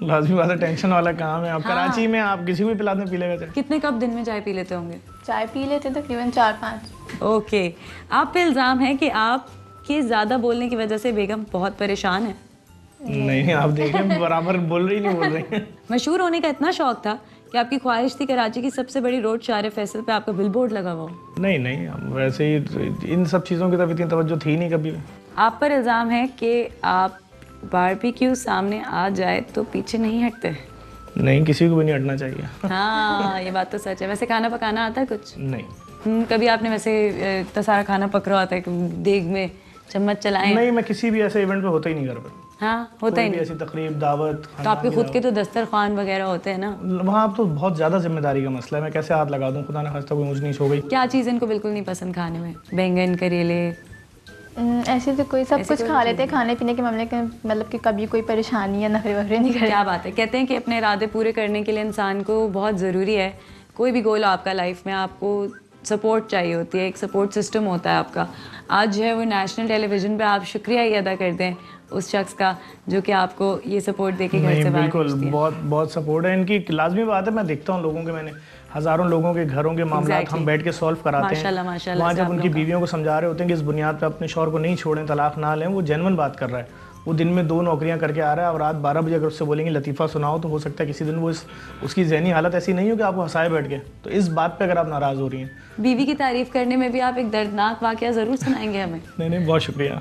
Speaker 2: लाजमी बात है, टेंशन वाला काम है। आप कराची में आप किसी को भी पिला दें, पी लेगा चाय।
Speaker 1: कितने कप दिन में चाय पी लेते होंगे?
Speaker 3: चाय पी लेते हैं तकरीबन 4-5।
Speaker 1: ओके, आप पे इल्ज़ाम है कि आपके ज़्यादा बोलने की वजह से बेगम बहुत परेशान है।
Speaker 2: नहीं, आप देखें बराबर बोल रही नहीं बोल रही।
Speaker 1: मशहूर होने का इतना शौक था कि आपकी ख्वाहिश थी कराची की सबसे बड़ी रोड शार फैसल पे आपका बिलबोर्ड लगा हुआ हो?
Speaker 2: नहीं नहीं, वैसे ही इन सब चीज़ों की तरफ इतनी तवज्जो थी नहीं कभी।
Speaker 1: आप पर इल्ज़ाम है कि आप बारबेक्यू सामने आ जाए तो पीछे नहीं हटते।
Speaker 2: नहीं, किसी को भी नहीं हटना चाहिए।
Speaker 1: हाँ ये बात तो सच है। वैसे खाना पकाना आता है कुछ?
Speaker 2: नहीं।
Speaker 1: कभी आपने वैसे इतना सारा खाना पक रहा होता है कि देग में चम्मच चलाएं?
Speaker 2: नहीं, मैं किसी भी ऐसे इवेंट पे होता ही नहीं घर पर।
Speaker 1: हाँ होता ही
Speaker 2: कोई भी
Speaker 1: नहीं।
Speaker 2: ऐसी तकरीब, दावत,
Speaker 1: तो आपके खुद के तो दस्तरखान वगैरह होते हैं ना?
Speaker 2: वहाँ तो बहुत ज़्यादा जिम्मेदारी का मसला है। मैं कैसे हाथ लगा दूँ, खुदा ना खास्ता कोई मुझनीस हो गई।
Speaker 1: क्या चीज़ इनको बिल्कुल नहीं पसंद खाने में? बैंगन, करेले?
Speaker 3: ऐसे तो कोई सब कुछ खा लेते हैं, खाने पीने के मामले के मतलब कि कभी कोई परेशानी या नखरे वखरे नहीं करे।
Speaker 1: क्या बात है। कहते हैं कि अपने इरादे पूरे करने के लिए इंसान को बहुत ज़रूरी है, कोई भी गोल आपका लाइफ में, आपको सपोर्ट चाहिए होती है, एक सपोर्ट सिस्टम होता है आपका। आज जो है वो नेशनल टेलीविज़न पे आप शुक्रिया ही अदा कर दें उस शख्स का जो कि आपको ये सपोर्ट दे के घर से बाहर
Speaker 2: बिल्कुल,
Speaker 1: भेज दिया।
Speaker 2: बहुत बहुत सपोर्ट है इनकी। लाजमी बात है, मैं देखता हूँ लोगों के, मैंने हज़ारों लोगों के घरों के मामला हम बैठ के सॉल्व कराते हैं।
Speaker 1: माशाल्लाह, माशाल्लाह
Speaker 2: वहाँ
Speaker 1: से
Speaker 2: जब
Speaker 1: आप
Speaker 2: उनकी
Speaker 1: लोगों का।
Speaker 2: बीवियों को समझा रहे होते हैं कि इस बुनियाद पे अपने शौहर को नहीं छोड़ें, तलाक ना लें, वो जेन्युइन बात कर रहा है। वो दिन में 2 नौकरियां करके आ रहा है और रात 12 बजे अगर उससे बोलेंगे लतीफ़ा सुनाओ, तो हो सकता है किसी दिन वो उसकी ज़हनी हालत ऐसी नहीं हो कि आपको हंसाए बैठ के। तो इस बात पे अगर आप नाराज़ हो रही हैं,
Speaker 1: बीवी की तारीफ करने में भी आप एक दर्दनाक वाकया ज़रूर सुनाएंगे हमें।
Speaker 2: नहीं, बहुत शुक्रिया,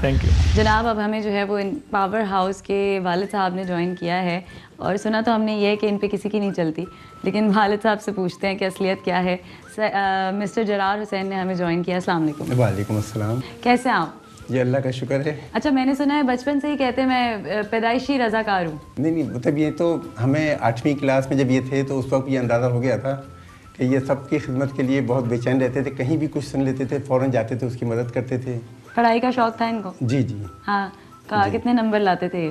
Speaker 2: थैंक यू
Speaker 1: जनाब। अब हमें जो है वो इन पावर हाउस के वालिद साहब ने ज्वाइन किया है, और सुना तो हमने ये है कि इन पे किसी की नहीं चलती, लेकिन वालिद साहब से पूछते हैं कि असलियत क्या है। मिस्टर जरार हुसैन ने हमें ज्वाइन किया। अस्सलाम वालेकुम।
Speaker 5: वालेकुम अस्सलाम।
Speaker 1: कैसे हैं आप?
Speaker 5: जी अल्लाह का शुक्र है।
Speaker 1: अच्छा, मैंने सुना है बचपन से ही कहते हैं मैं पैदाइशी रज़ाकार हूँ।
Speaker 5: नहीं, मतलब ये तो हमें 8वीं क्लास में जब ये थे तो उस वक्त ये अंदाज़ा हो गया था कि ये सबकी खिदमत के लिए बहुत बेचैन रहते थे। कहीं भी कुछ सुन लेते थे फ़ौरन जाते थे, उसकी मदद करते थे।
Speaker 1: पढ़ाई का शौक था इनको?
Speaker 5: जी जी।
Speaker 1: हाँ, कितने नंबर लाते थे?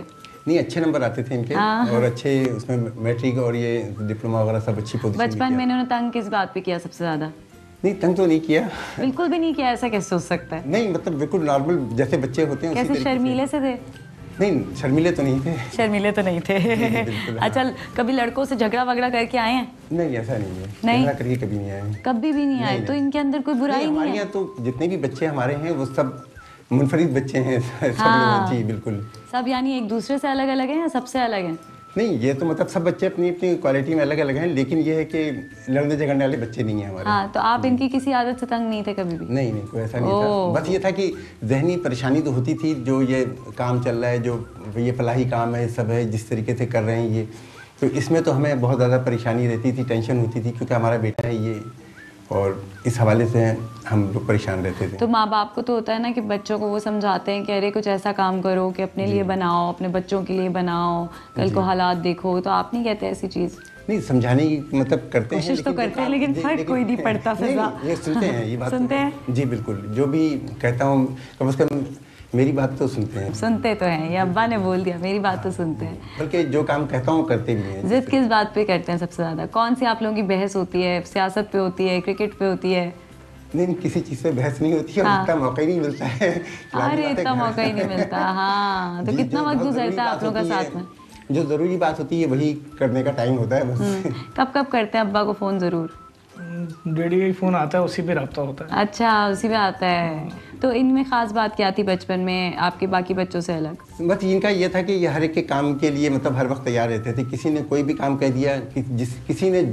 Speaker 5: नहीं, अच्छे नंबर आते थे इनके, और अच्छे उसमें मैट्रिक और ये डिप्लोमा वगैरह सब अच्छी पोजीशन।
Speaker 1: बचपन में इन्होंने तंग किस बात पे किया सबसे ज़्यादा?
Speaker 5: नहीं, तंग तो नहीं किया।
Speaker 1: बिल्कुल भी नहीं किया? ऐसा कैसे हो सकता है?
Speaker 5: नहीं, मतलब बिल्कुल नॉर्मल जैसे बच्चे होते हैं।
Speaker 1: कैसे, शर्मीले से थे?
Speaker 5: नहीं, शर्मीले तो नहीं थे।
Speaker 1: शर्मीले तो नहीं थे।
Speaker 5: बिल्कुल, हाँ।
Speaker 1: अच्छा, कभी लड़कों से झगड़ा वगड़ा करके आए हैं?
Speaker 5: नहीं, ऐसा नहीं है।
Speaker 1: नहीं?
Speaker 5: झगड़ा करके कभी नहीं आए।
Speaker 1: कभी भी नहीं आए? तो इनके अंदर कोई बुराई नहीं
Speaker 5: हमारे
Speaker 1: है?
Speaker 5: यहाँ तो जितने भी बच्चे हमारे हैं वो सब मुनफरिद बच्चे हैं। सब
Speaker 1: हाँ।
Speaker 5: लोग, जी बिल्कुल।
Speaker 1: सब यानी एक दूसरे से अलग अलग हैं या सबसे अलग हैं?
Speaker 5: नहीं, ये तो मतलब सब बच्चे अपनी अपनी क्वालिटी में अलग अलग हैं, लेकिन ये है कि लड़ने झगड़ने वाले बच्चे नहीं हैं हमारे।
Speaker 1: हाँ, तो आप इनकी किसी आदत से तंग नहीं थे कभी भी?
Speaker 5: नहीं, कोई ऐसा नहीं था। बस ये था कि जहनी परेशानी तो होती थी, जो ये काम चल रहा है, जो ये फलाही काम है, सब है, जिस तरीके से कर रहे हैं ये, तो इसमें तो हमें बहुत ज़्यादा परेशानी रहती थी, टेंशन होती थी, क्योंकि हमारा बेटा है ये, और इस हवाले से हम लोग परेशान रहते थे।
Speaker 1: तो माँ बाप को तो होता है ना कि बच्चों को वो समझाते हैं कि अरे कुछ ऐसा काम करो कि अपने लिए बनाओ, अपने बच्चों के लिए बनाओ, कल को हालात देखो। तो आप नहीं कहते ऐसी चीज़?
Speaker 5: नहीं, समझाने की मतलब करते हैं,
Speaker 1: कोशिश तो करते हैं, लेकिन फर्क कोई नहीं पड़ता। फिजा
Speaker 5: ये सुनते हैं, ये बात
Speaker 1: सुनते हैं?
Speaker 5: जी बिल्कुल, जो भी कहता हूँ कम से कम मेरी बात तो सुनते हैं।
Speaker 1: सुनते तो हैं, ये अब्बा ने बोल दिया, मेरी बात तो सुनते हैं।
Speaker 5: बल्कि जो काम कहता हूँ करते भी हैं।
Speaker 1: जिद किस बात पे करते हैं सबसे ज़्यादा? कौन सी आप लोगों की बहस होती है? सियासत पे होती है, क्रिकेट पे होती है?
Speaker 5: नहीं, किसी चीज़ से बहस नहीं होती है,
Speaker 1: हाँ।
Speaker 5: इतना मौका ही नहीं मिलता है।
Speaker 1: अरे इतना मौका ही नहीं मिलता। हाँ, तो
Speaker 5: जी,
Speaker 1: कितना
Speaker 5: जो
Speaker 1: वक्त
Speaker 5: बहुत
Speaker 1: गुजरता
Speaker 5: ज़रूरी
Speaker 1: है आप
Speaker 5: बात
Speaker 1: लोगों का
Speaker 5: होती
Speaker 1: साथ
Speaker 5: है,
Speaker 1: में?
Speaker 5: जो ज़रूरी बात होती है वही करने का टाइम होता है बस।
Speaker 1: कब कब करते हैं अब्बा को फ़ोन? ज़रूर।
Speaker 2: डैडी का ही फ़ोन आता है, उसी पे रब्ता होता है।
Speaker 1: अच्छा, उसी पे आता है। तो इनमें ख़ास बात क्या थी बचपन में आपके बाकी बच्चों से अलग?
Speaker 5: बस इनका ये था कि ये हर एक के काम के लिए मतलब हर वक्त तैयार रहते थे। किसी ने कोई भी काम कह दिया कि किसी ने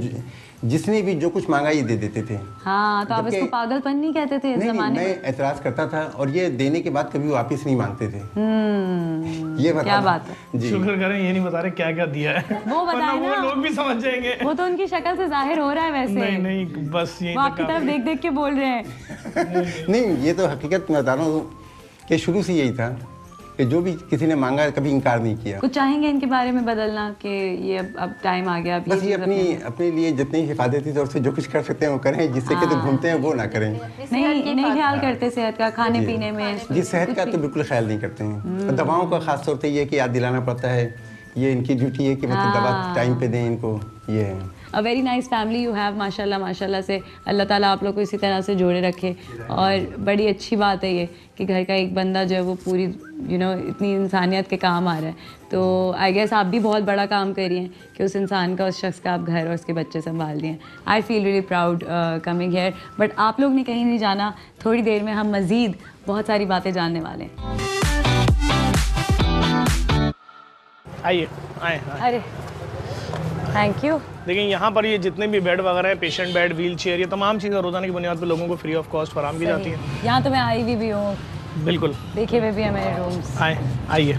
Speaker 5: जिसने भी जो कुछ मांगा ये दे देते थे।
Speaker 1: हाँ, तो आप
Speaker 5: जबकि-
Speaker 1: इसको पागलपन नहीं कहते थे इस
Speaker 5: नहीं,
Speaker 1: ज़माने
Speaker 5: मैं
Speaker 1: में?
Speaker 5: एतराज़ करता था और ये देने के बाद कभी वापस नहीं मांगते थे। ये
Speaker 1: क्या बात है।
Speaker 5: जी।
Speaker 2: शुक्र करें ये नहीं बता रहे क्या क्या दिया है।
Speaker 1: वो बताए
Speaker 2: वरना
Speaker 1: ना।
Speaker 2: वो लोग भी समझ जाएंगे।
Speaker 1: वो तो उनकी शक्ल से जाहिर हो रहा है वैसे।
Speaker 2: नहीं, बस यही
Speaker 1: वो आपकी तरफ देख देख के बोल रहे हैं।
Speaker 5: नहीं, ये तो हकीकत मैं बता रहा हूँ कि शुरू से यही था कि जो भी किसी ने मांगा कभी इनकार नहीं किया।
Speaker 1: कुछ चाहेंगे इनके बारे में बदलना कि ये अब टाइम आ गया, अब
Speaker 5: बस ये
Speaker 1: चीज़
Speaker 5: अपने लिए जितनी हिफाजती तौर से जो कुछ कर सकते हैं वो करें, जिससे कि तो घूमते हैं वो ना करें।
Speaker 1: नहीं ख्याल करते सेहत का, खाने पीने में?
Speaker 5: जी, सेहत का तो बिल्कुल ख्याल नहीं करते हैं। दवाओं का खास तौर पे ये कि याद दिलाना पड़ता है, ये इनकी ड्यूटी है कि मतलब दवा टाइम पे दें इनको, ये है।
Speaker 1: A very nice family you have, माशाल्लाह माशाल्लाह से। अल्लाह ताला आप लोग को इसी तरह से जोड़े रखे। और बड़ी अच्छी बात है ये कि घर का एक बंदा जो है वो पूरी इतनी इंसानियत के काम आ रहा है। तो आई गेस आप भी बहुत बड़ा काम कर रही हैं कि उस इंसान का, उस शख्स का आप घर और उसके बच्चे संभाल रही हैं। I feel really proud coming here. But आप लोग ने कहीं नहीं जाना, थोड़ी देर में हम मज़ीद बहुत सारी बातें जानने वाले हैं।
Speaker 2: आइए, आए।
Speaker 1: अरे थैंक यू।
Speaker 2: देखिए यहाँ पर ये जितने भी बेड वगैरह हैं, पेशेंट बेड, व्हील चेयर, ये तमाम चीज़ें रोज़ाना की बुनियाद पर लोगों को फ्री ऑफ कॉस्ट फराहम की जाती हैं।
Speaker 1: यहाँ तो मैं आई भी हूँ,
Speaker 2: बिल्कुल।
Speaker 1: देखे हुए भी हैं मेरे रूम्स।
Speaker 2: आइए।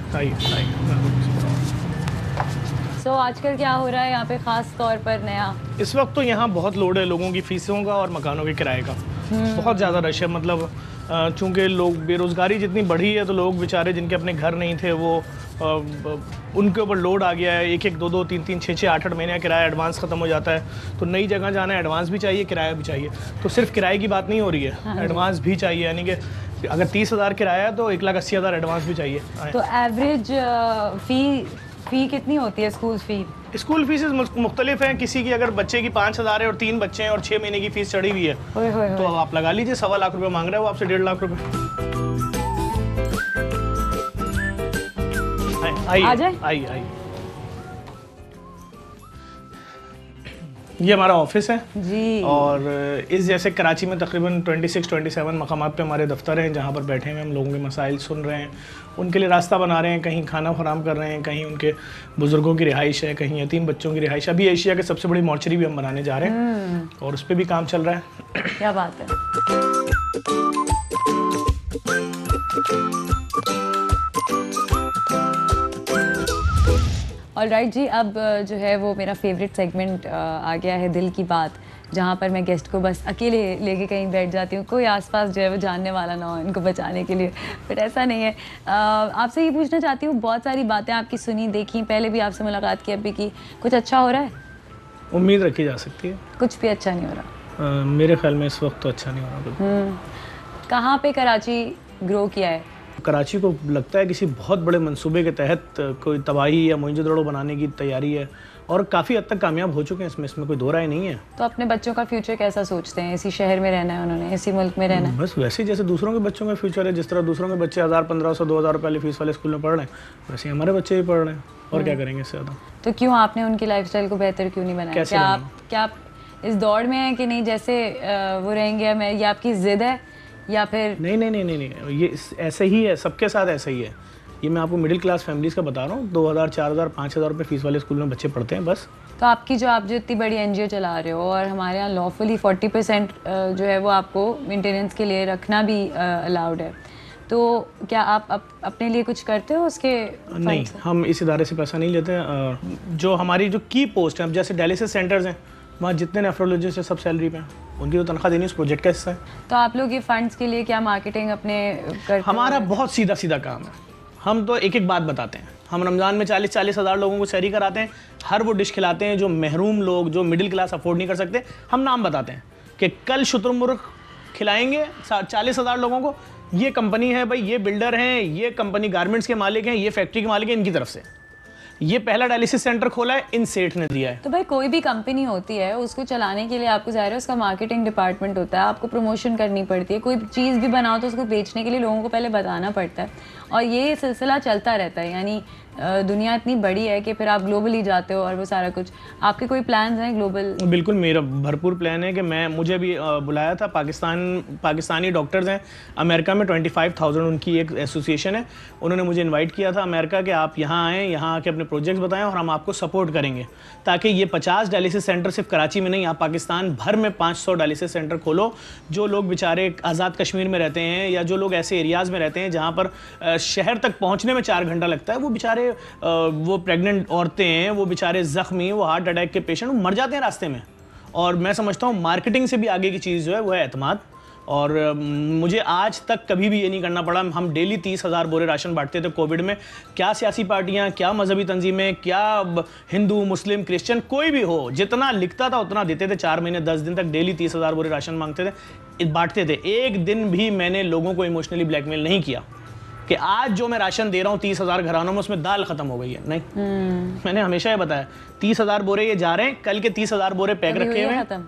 Speaker 1: सो आजकल क्या हो रहा है यहाँ पे ख़ास तौर पर नया?
Speaker 2: इस वक्त तो यहाँ बहुत लोड है लोगों की फ़ीसों का और मकानों के किराए का। बहुत ज़्यादा रश है। मतलब चूँकि लोग बेरोज़गारी जितनी बढ़ी है तो लोग बेचारे जिनके अपने घर नहीं थे वो उनके ऊपर लोड आ गया है। एक 2 3 6 8 महीने का किराया एडवांस ख़त्म हो जाता है। तो नई जगह जाना है, एडवांस भी चाहिए, किराया भी चाहिए। तो सिर्फ किराए की बात नहीं हो रही है, एडवांस भी चाहिए। यानी कि अगर 30,000 किराया है तो 1,80,000 एडवांस भी चाहिए।
Speaker 1: तो एवरेज फ़ी कितनी होती है स्कूल फ़ी?
Speaker 2: स्कूल फीसेस मुख्तलिफ हैं। किसी की अगर बच्चे की 5,000 है और 3 बच्चे हैं और 6 महीने की फ़ीस चढ़ी हुई है तो अब आप लगा लीजिए 1.25 लाख रुपये मांग रहा है वो आपसे 1.5 लाख रुपये। आइए। ये हमारा ऑफिस है
Speaker 1: जी।
Speaker 2: और इस जैसे कराची में तकरीबन 26-27 मकामात पे हमारे दफ्तर हैं जहाँ पर बैठे हुए हम लोगों के मसाइल सुन रहे हैं, उनके लिए रास्ता बना रहे हैं, कहीं खाना फराम कर रहे हैं, कहीं उनके बुज़ुर्गों की रिहाइश है, कहीं यतीम बच्चों की रिहाइश। अभी एशिया के सबसे बड़ी मॉर्चरी भी हम बनाने जा रहे हैं और उस पर भी काम चल रहा है।
Speaker 1: क्या बात है। ऑलराइट जी, अब जो है वो मेरा फेवरेट सेगमेंट आ गया है, दिल की बात, जहाँ पर मैं गेस्ट को बस अकेले लेके कहीं बैठ जाती हूँ, कोई आसपास जो है वो जानने वाला ना हो इनको बचाने के लिए। बट ऐसा नहीं है। आपसे ये पूछना चाहती हूँ, बहुत सारी बातें आपकी सुनी देखी, पहले भी आपसे मुलाकात की, अभी की, कुछ अच्छा हो रहा है?
Speaker 2: उम्मीद रखी जा सकती है।
Speaker 1: कुछ भी अच्छा नहीं हो रहा?
Speaker 2: मेरे ख्याल में इस वक्त तो अच्छा नहीं हो रहा।
Speaker 1: कहाँ पे कराची ग्रो किया है?
Speaker 2: कराची को लगता है किसी बहुत बड़े मंसूबे के तहत कोई तबाही या मोइंजोदड़ो बनाने की तैयारी है और काफ़ी हद तक कामयाब हो चुके हैं इसमें कोई दो राय नहीं है।
Speaker 1: तो अपने बच्चों का फ्यूचर कैसा सोचते हैं? इसी शहर में रहना है उन्होंने, इसी मुल्क में रहना है?
Speaker 2: बस वैसे ही जैसे दूसरों के बच्चों का फ्यूचर है, जिस तरह दूसरों के बच्चे 1000, 1500, 2000 रुपये वाली फीस वाले स्कूल में पढ़ रहे हैं, वैसे ही हमारे बच्चे भी पढ़ रहे हैं। और क्या करेंगे इससे ज़्यादा?
Speaker 1: तो क्यों आपने उनकी लाइफस्टाइल को बेहतर क्यों नहीं बनाया? क्या आप इस दौड़ में हैं कि नहीं जैसे वो रहेंगे या मैं, ये आपकी ज़िद है या फिर?
Speaker 2: नहीं, ये ऐसे ही है, सबके साथ ऐसा ही है। ये मैं आपको मिडिल क्लास फैमिलीज़ का बता रहा हूँ। 2000, 4000, 5000 रुपये फीस वाले स्कूल में बच्चे पढ़ते हैं बस।
Speaker 1: तो आप जो इतनी बड़ी NGO चला रहे हो और हमारे यहाँ लॉफुली 40% जो है वो आपको मेंटेनेंस के लिए रखना भी अलाउड है, तो क्या आप अपने लिए कुछ करते हो उसके?
Speaker 2: नहीं, हम इस इदारे से पैसा नहीं लेते। जो हमारी जो की पोस्ट है, अब जैसे डायलिसिस सेंटर्स हैं, वहाँ जितने नेफ्रोलॉजिस्ट हैं सब सैलरी पे हैं, उनकी तो तनख्वाह देनी उस प्रोजेक्ट का हिस्सा है।
Speaker 1: तो आप लोग ये फंड्स के लिए क्या मार्केटिंग अपने करते हो?
Speaker 2: हमारा बहुत सीधा काम है। हम तो एक एक बात बताते हैं। हम रमज़ान में 40-40 हज़ार लोगों को सहरी कराते हैं, हर वो डिश खिलाते हैं जो महरूम लोग, जो मिडिल क्लास अफोर्ड नहीं कर सकते। हम नाम बताते हैं कि कल शुतुरमुर्ग खिलाएंगे 40 हज़ार लोगों को, ये कंपनी है भाई, ये बिल्डर हैं, ये कंपनी गारमेंट्स के मालिक हैं, ये फैक्ट्री के मालिक हैं, इनकी तरफ से ये पहला डायलिसिस सेंटर खोला है, इन सेठ ने दिया है।
Speaker 1: तो भाई कोई भी कंपनी होती है, उसको चलाने के लिए आपको ज़ाहिर है उसका मार्केटिंग डिपार्टमेंट होता है, आपको प्रमोशन करनी पड़ती है। कोई चीज़ भी बनाओ तो उसको बेचने के लिए लोगों को पहले बताना पड़ता है, और ये सिलसिला चलता रहता है। यानी दुनिया इतनी बड़ी है कि फिर आप ग्लोबली जाते हो और वो सारा कुछ। आपके कोई प्लान्स हैं ग्लोबल?
Speaker 2: बिल्कुल, मेरा भरपूर प्लान है कि मुझे भी बुलाया था। पाकिस्तानी डॉक्टर्स हैं अमेरिका में, 25,000 उनकी एक एसोसिएशन है, उन्होंने मुझे इनवाइट किया था अमेरिका के, आप यहाँ आएँ, यहाँ आके अपने प्रोजेक्ट्स बताएं और हम आपको सपोर्ट करेंगे, ताकि ये 50 डायलिसिस सेंटर सिर्फ कराची में नहीं, आप पाकिस्तान भर में 500 डायलिसिस सेंटर खोलो। जो लोग बेचारे आज़ाद कश्मीर में रहते हैं या जो लोग ऐसे एरियाज़ में रहते हैं जहाँ पर शहर तक पहुँचने में 4 घंटा लगता है, वो बेचारे वो प्रेग्नेंट औरतें हैं, वो बेचारे ज़ख्मी, वो हार्ट अटैक के पेशेंट, वो मर जाते हैं रास्ते में। और मैं समझता हूँ मार्केटिंग से भी आगे की चीज़ जो है वो है एतमाद। और मुझे आज तक कभी भी ये नहीं करना पड़ा। हम डेली 30,000 बोरे राशन बांटते थे कोविड में। क्या सियासी पार्टियां, क्या मजहबी तंजीमें, क्या हिंदू, मुस्लिम, क्रिश्चियन, कोई भी हो, जितना लिखता था उतना देते थे। 4 महीने 10 दिन तक डेली 30,000 बोरे राशन मांगते थे, बांटते थे। एक दिन भी मैंने लोगों को इमोशनली ब्लैकमेल नहीं किया कि आज जो मैं राशन दे रहा हूँ 30,000 घरानों में, उसमें दाल खत्म हो गई है। नहीं, मैंने हमेशा ये बताया 30,000 बोरे ये जा रहे हैं, कल के 30,000 बोरे पैक रखे हुए हैं।